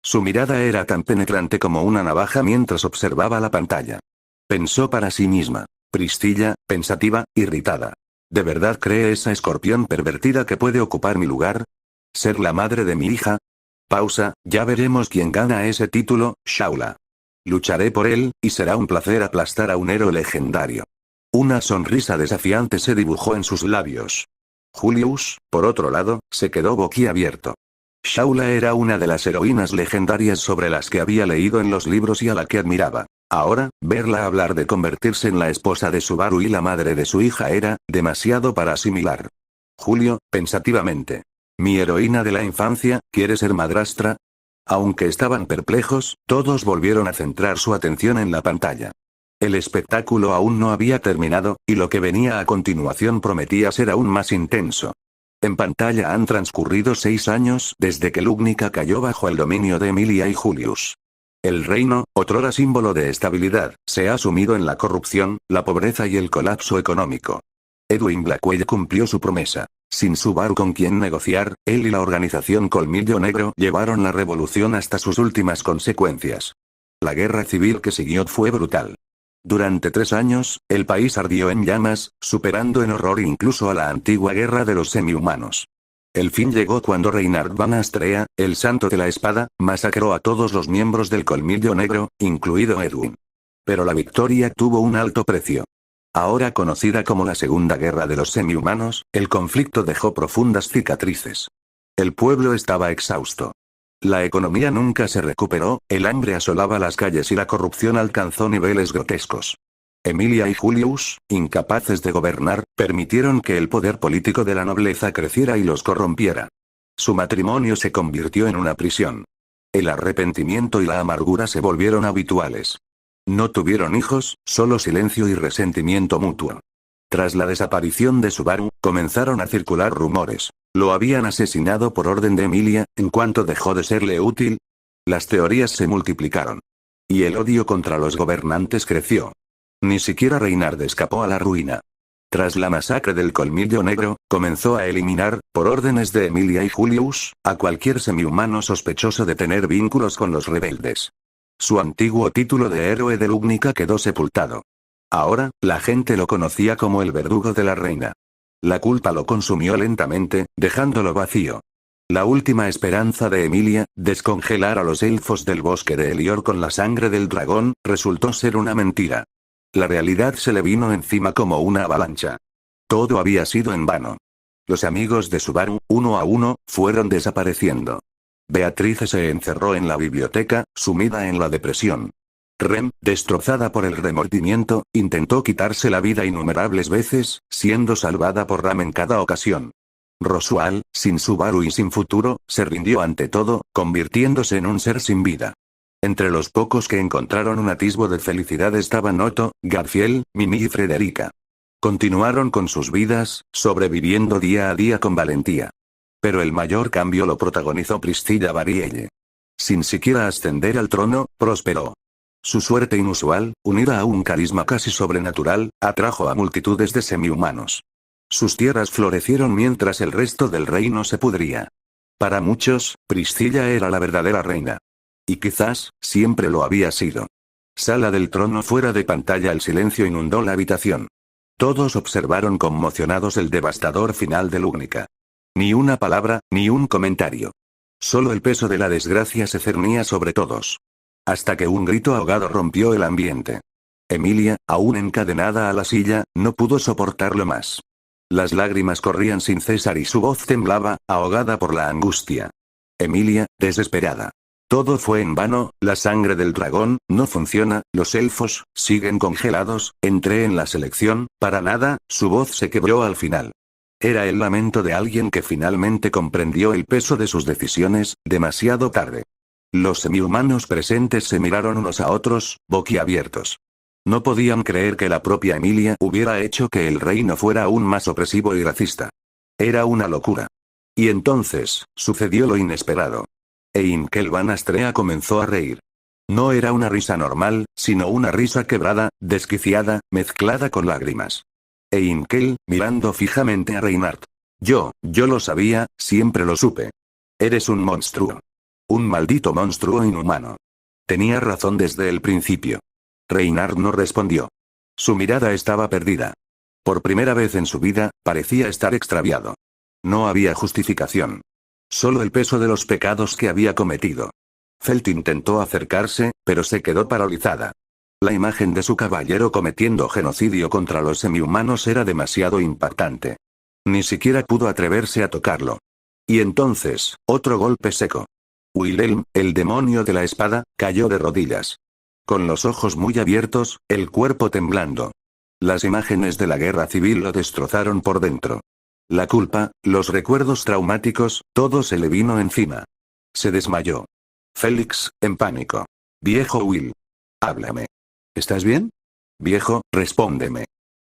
Su mirada era tan penetrante como una navaja mientras observaba la pantalla. Pensó para sí misma. Pristilla, pensativa, irritada. ¿De verdad cree esa escorpión pervertida que puede ocupar mi lugar? ¿Ser la madre de mi hija? Pausa, ya veremos quién gana ese título, Shaula. Lucharé por él, y será un placer aplastar a un héroe legendario. Una sonrisa desafiante se dibujó en sus labios. Julius, por otro lado, se quedó boquiabierto. Shaula era una de las heroínas legendarias sobre las que había leído en los libros y a la que admiraba. Ahora, verla hablar de convertirse en la esposa de Subaru y la madre de su hija era demasiado para asimilar. Julio, pensativamente. ¿Mi heroína de la infancia, quiere ser madrastra? Aunque estaban perplejos, todos volvieron a centrar su atención en la pantalla. El espectáculo aún no había terminado, y lo que venía a continuación prometía ser aún más intenso. En pantalla han transcurrido 6 años desde que Lugnica cayó bajo el dominio de Emilia y Julius. El reino, otrora símbolo de estabilidad, se ha sumido en la corrupción, la pobreza y el colapso económico. Edwin Blackwell cumplió su promesa. Sin Subaru con quien negociar, él y la organización Colmillo Negro llevaron la revolución hasta sus últimas consecuencias. La guerra civil que siguió fue brutal. Durante 3 años, el país ardió en llamas, superando en horror incluso a la antigua guerra de los semihumanos. El fin llegó cuando Reinhard Van Astrea, el santo de la espada, masacró a todos los miembros del Colmillo Negro, incluido Edwin. Pero la victoria tuvo un alto precio. Ahora conocida como la Segunda Guerra de los Semihumanos, el conflicto dejó profundas cicatrices. El pueblo estaba exhausto. La economía nunca se recuperó, el hambre asolaba las calles y la corrupción alcanzó niveles grotescos. Emilia y Julius, incapaces de gobernar, permitieron que el poder político de la nobleza creciera y los corrompiera. Su matrimonio se convirtió en una prisión. El arrepentimiento y la amargura se volvieron habituales. No tuvieron hijos, solo silencio y resentimiento mutuo. Tras la desaparición de Subaru, comenzaron a circular rumores. ¿Lo habían asesinado por orden de Emilia, en cuanto dejó de serle útil? Las teorías se multiplicaron. Y el odio contra los gobernantes creció. Ni siquiera Reinhard escapó a la ruina. Tras la masacre del Colmillo Negro, comenzó a eliminar, por órdenes de Emilia y Julius, a cualquier semihumano sospechoso de tener vínculos con los rebeldes. Su antiguo título de héroe de Lugnica quedó sepultado. Ahora, la gente lo conocía como el verdugo de la reina. La culpa lo consumió lentamente, dejándolo vacío. La última esperanza de Emilia, descongelar a los elfos del bosque de Elior con la sangre del dragón, resultó ser una mentira. La realidad se le vino encima como una avalancha. Todo había sido en vano. Los amigos de Subaru, uno a uno, fueron desapareciendo. Beatrice se encerró en la biblioteca, sumida en la depresión. Rem, destrozada por el remordimiento, intentó quitarse la vida innumerables veces, siendo salvada por Ram en cada ocasión. Roswell, sin Subaru y sin futuro, se rindió ante todo, convirtiéndose en un ser sin vida. Entre los pocos que encontraron un atisbo de felicidad estaban Otto, Garfield, Mimi y Frederica. Continuaron con sus vidas, sobreviviendo día a día con valentía. Pero el mayor cambio lo protagonizó Priscilla Varielle. Sin siquiera ascender al trono, prosperó. Su suerte inusual, unida a un carisma casi sobrenatural, atrajo a multitudes de semihumanos. Sus tierras florecieron mientras el resto del reino se pudría. Para muchos, Priscilla era la verdadera reina. Y quizás, siempre lo había sido. Sala del trono fuera de pantalla. El silencio inundó la habitación. Todos observaron conmocionados el devastador final de Lugnica. Ni una palabra, ni un comentario. Solo el peso de la desgracia se cernía sobre todos. Hasta que un grito ahogado rompió el ambiente. Emilia, aún encadenada a la silla, no pudo soportarlo más. Las lágrimas corrían sin cesar y su voz temblaba, ahogada por la angustia. Emilia, desesperada. Todo fue en vano, la sangre del dragón, no funciona, los elfos, siguen congelados, entré en la selección, para nada, su voz se quebró al final. Era el lamento de alguien que finalmente comprendió el peso de sus decisiones, demasiado tarde. Los semihumanos presentes se miraron unos a otros, boquiabiertos. No podían creer que la propia Emilia hubiera hecho que el reino fuera aún más opresivo y racista. Era una locura. Y entonces, sucedió lo inesperado. Heinkel Van Astrea comenzó a reír. No era una risa normal, sino una risa quebrada, desquiciada, mezclada con lágrimas. Heinkel, mirando fijamente a Reinhard. Yo lo sabía, siempre lo supe. Eres un monstruo. Un maldito monstruo inhumano. Tenía razón desde el principio. Reinhard no respondió. Su mirada estaba perdida. Por primera vez en su vida, parecía estar extraviado. No había justificación. Solo el peso de los pecados que había cometido. Felt intentó acercarse, pero se quedó paralizada. La imagen de su caballero cometiendo genocidio contra los semihumanos era demasiado impactante. Ni siquiera pudo atreverse a tocarlo. Y entonces, otro golpe seco. Wilhelm, el demonio de la espada, cayó de rodillas. Con los ojos muy abiertos, el cuerpo temblando. Las imágenes de la guerra civil lo destrozaron por dentro. La culpa, los recuerdos traumáticos, todo se le vino encima. Se desmayó. Félix, en pánico. Viejo Will. Háblame. ¿Estás bien? Viejo, respóndeme.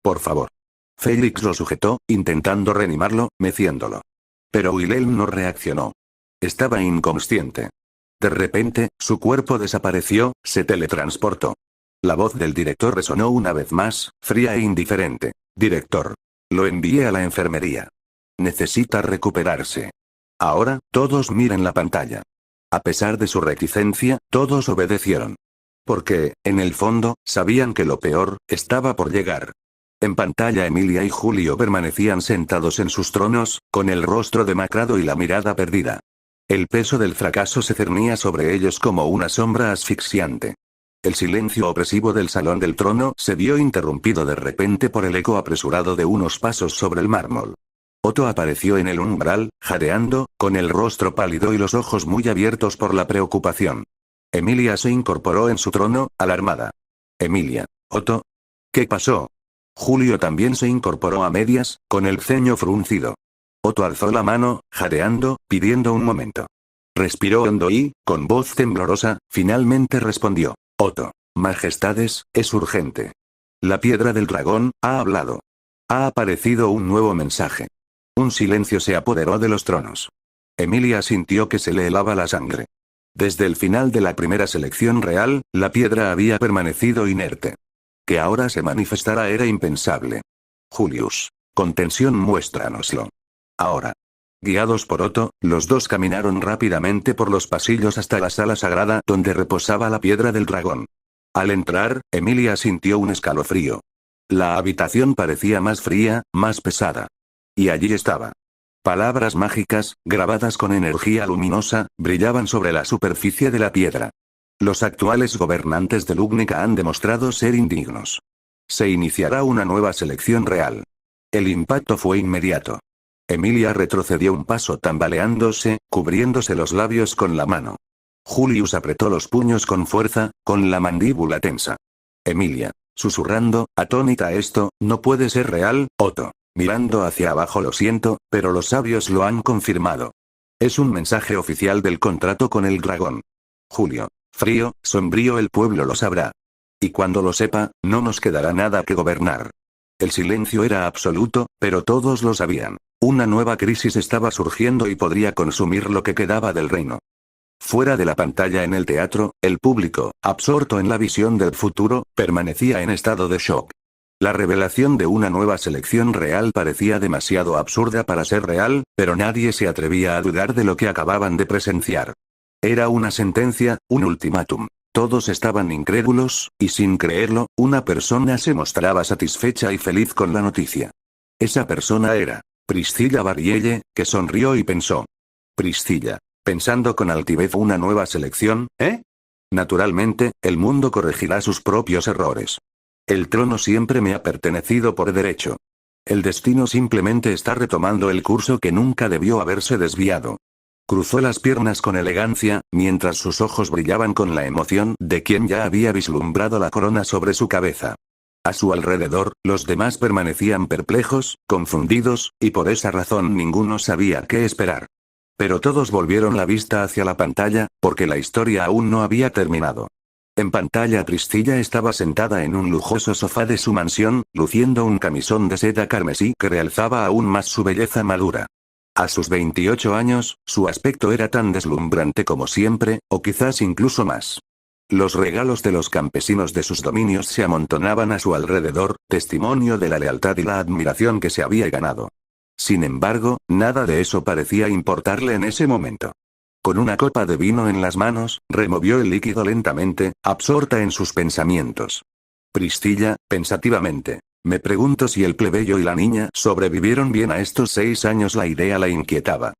Por favor. Félix lo sujetó, intentando reanimarlo, meciéndolo. Pero Wilhelm no reaccionó. Estaba inconsciente. De repente, su cuerpo desapareció, se teletransportó. La voz del director resonó una vez más, fría e indiferente. Director. Lo envié a la enfermería. Necesita recuperarse. Ahora, todos miren la pantalla. A pesar de su reticencia, todos obedecieron. Porque, en el fondo, sabían que lo peor estaba por llegar. En pantalla Emilia y Julio permanecían sentados en sus tronos, con el rostro demacrado y la mirada perdida. El peso del fracaso se cernía sobre ellos como una sombra asfixiante. El silencio opresivo del salón del trono se vio interrumpido de repente por el eco apresurado de unos pasos sobre el mármol. Otto apareció en el umbral, jadeando, con el rostro pálido y los ojos muy abiertos por la preocupación. Emilia se incorporó en su trono, alarmada. Emilia. Otto. ¿Qué pasó? Julio también se incorporó a medias, con el ceño fruncido. Otto alzó la mano, jadeando, pidiendo un momento. Respiró hondo y, con voz temblorosa, finalmente respondió. Otto. Majestades, es urgente. La piedra del dragón ha hablado. Ha aparecido un nuevo mensaje. Un silencio se apoderó de los tronos. Emilia sintió que se le helaba la sangre. Desde el final de la primera selección real, la piedra había permanecido inerte. Que ahora se manifestara era impensable. Julius. Con tensión muéstranoslo. Ahora. Guiados por Otto, los dos caminaron rápidamente por los pasillos hasta la sala sagrada donde reposaba la piedra del dragón. Al entrar, Emilia sintió un escalofrío. La habitación parecía más fría, más pesada. Y allí estaba. Palabras mágicas, grabadas con energía luminosa, brillaban sobre la superficie de la piedra. Los actuales gobernantes de Lugnica han demostrado ser indignos. Se iniciará una nueva selección real. El impacto fue inmediato. Emilia retrocedió un paso tambaleándose, cubriéndose los labios con la mano. Julius apretó los puños con fuerza, con la mandíbula tensa. Emilia, susurrando, atónita, esto no puede ser real, Otto. Mirando hacia abajo, lo siento, pero los sabios lo han confirmado. Es un mensaje oficial del contrato con el dragón. Julio. Frío, sombrío, el pueblo lo sabrá. Y cuando lo sepa, no nos quedará nada que gobernar. El silencio era absoluto, pero todos lo sabían. Una nueva crisis estaba surgiendo y podría consumir lo que quedaba del reino. Fuera de la pantalla en el teatro, el público, absorto en la visión del futuro, permanecía en estado de shock. La revelación de una nueva selección real parecía demasiado absurda para ser real, pero nadie se atrevía a dudar de lo que acababan de presenciar. Era una sentencia, un ultimátum. Todos estaban incrédulos, y sin creerlo, una persona se mostraba satisfecha y feliz con la noticia. Esa persona era Priscilla Barrielle, que sonrió y pensó. Priscilla. Pensando con altivez una nueva selección, ¿eh? Naturalmente, el mundo corregirá sus propios errores. El trono siempre me ha pertenecido por derecho. El destino simplemente está retomando el curso que nunca debió haberse desviado. Cruzó las piernas con elegancia, mientras sus ojos brillaban con la emoción de quien ya había vislumbrado la corona sobre su cabeza. A su alrededor, los demás permanecían perplejos, confundidos, y por esa razón ninguno sabía qué esperar. Pero todos volvieron la vista hacia la pantalla, porque la historia aún no había terminado. En pantalla Priscilla estaba sentada en un lujoso sofá de su mansión, luciendo un camisón de seda carmesí que realzaba aún más su belleza madura. A sus 28 años, su aspecto era tan deslumbrante como siempre, o quizás incluso más. Los regalos de los campesinos de sus dominios se amontonaban a su alrededor, testimonio de la lealtad y la admiración que se había ganado. Sin embargo, nada de eso parecía importarle en ese momento. Con una copa de vino en las manos, removió el líquido lentamente, absorta en sus pensamientos. Priscilla, pensativamente. Me pregunto si el plebeyo y la niña sobrevivieron bien a estos 6 años. La idea la inquietaba.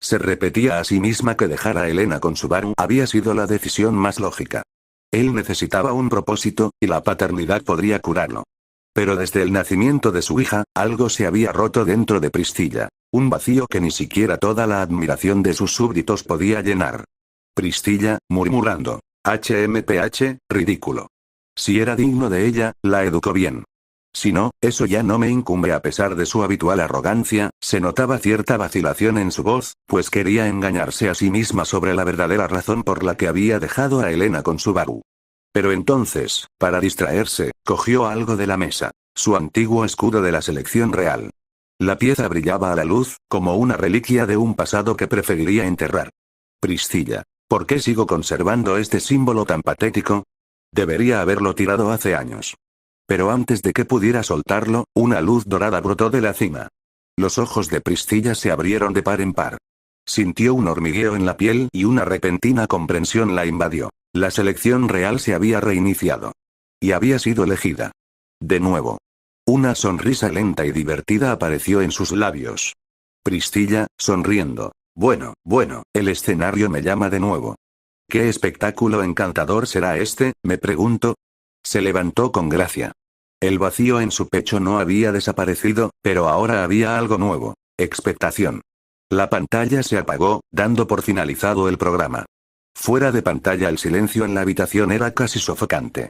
Se repetía a sí misma que dejar a Elena con Subaru había sido la decisión más lógica. Él necesitaba un propósito, y la paternidad podría curarlo. Pero desde el nacimiento de su hija, algo se había roto dentro de Priscilla. Un vacío que ni siquiera toda la admiración de sus súbditos podía llenar. Priscilla, murmurando. HMPH, ridículo. Si era digno de ella, la educó bien. Si no, eso ya no me incumbe. A pesar de su habitual arrogancia, se notaba cierta vacilación en su voz, pues quería engañarse a sí misma sobre la verdadera razón por la que había dejado a Elena con Subaru. Pero entonces, para distraerse, cogió algo de la mesa. Su antiguo escudo de la selección real. La pieza brillaba a la luz, como una reliquia de un pasado que preferiría enterrar. Priscilla. ¿Por qué sigo conservando este símbolo tan patético? Debería haberlo tirado hace años. Pero antes de que pudiera soltarlo, una luz dorada brotó de la cima. Los ojos de Pristilla se abrieron de par en par. Sintió un hormigueo en la piel y una repentina comprensión la invadió. La selección real se había reiniciado. Y había sido elegida. De nuevo. Una sonrisa lenta y divertida apareció en sus labios. Pristilla, sonriendo. Bueno, el escenario me llama de nuevo. ¿Qué espectáculo encantador será este?, me pregunto. Se levantó con gracia. El vacío en su pecho no había desaparecido, pero ahora había algo nuevo. Expectación. La pantalla se apagó, dando por finalizado el programa. Fuera de pantalla el silencio en la habitación era casi sofocante.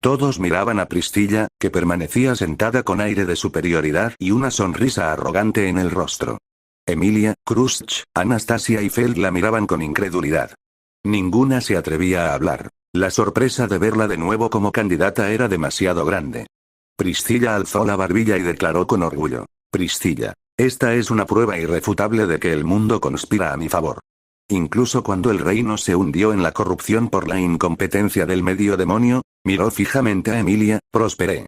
Todos miraban a Pristilla, que permanecía sentada con aire de superioridad y una sonrisa arrogante en el rostro. Emilia, Krusch, Anastasia y Feld la miraban con incredulidad. Ninguna se atrevía a hablar. La sorpresa de verla de nuevo como candidata era demasiado grande. Pristilla alzó la barbilla y declaró con orgullo. Pristilla, esta es una prueba irrefutable de que el mundo conspira a mi favor. Incluso cuando el reino se hundió en la corrupción por la incompetencia del medio demonio, miró fijamente a Emilia, prosperé.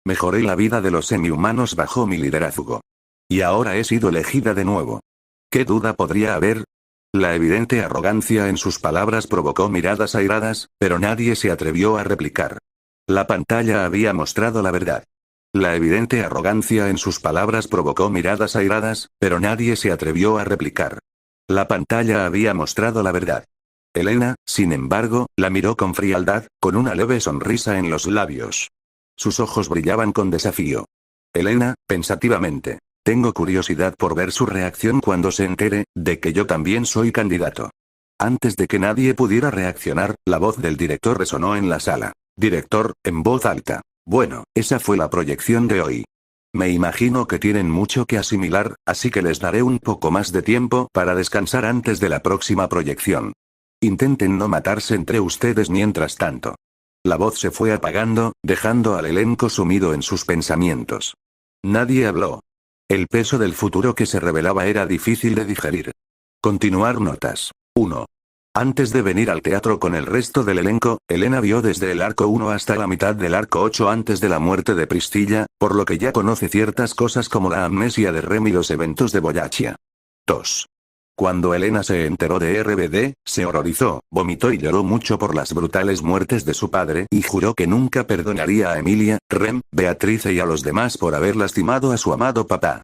Mejoré la vida de los semihumanos bajo mi liderazgo. Y ahora he sido elegida de nuevo. ¿Qué duda podría haber? La evidente arrogancia en sus palabras provocó miradas airadas, pero nadie se atrevió a replicar. La pantalla había mostrado la verdad. La evidente arrogancia en sus palabras provocó miradas airadas, pero nadie se atrevió a replicar. La pantalla había mostrado la verdad. Elena, sin embargo, la miró con frialdad, con una leve sonrisa en los labios. Sus ojos brillaban con desafío. Elena, pensativamente. Tengo curiosidad por ver su reacción cuando se entere de que yo también soy candidato. Antes de que nadie pudiera reaccionar, la voz del director resonó en la sala. Director, en voz alta. Bueno, esa fue la proyección de hoy. Me imagino que tienen mucho que asimilar, así que les daré un poco más de tiempo para descansar antes de la próxima proyección. Intenten no matarse entre ustedes mientras tanto. La voz se fue apagando, dejando al elenco sumido en sus pensamientos. Nadie habló. El peso del futuro que se revelaba era difícil de digerir. Continuar notas. 1. Antes de venir al teatro con el resto del elenco, Elena vio desde el arco 1 hasta la mitad del arco 8 antes de la muerte de Pristilla, por lo que ya conoce ciertas cosas como la amnesia de Rem y los eventos de Boyachia. 2. Cuando Elena se enteró de RBD, se horrorizó, vomitó y lloró mucho por las brutales muertes de su padre y juró que nunca perdonaría a Emilia, Rem, Beatrice y a los demás por haber lastimado a su amado papá.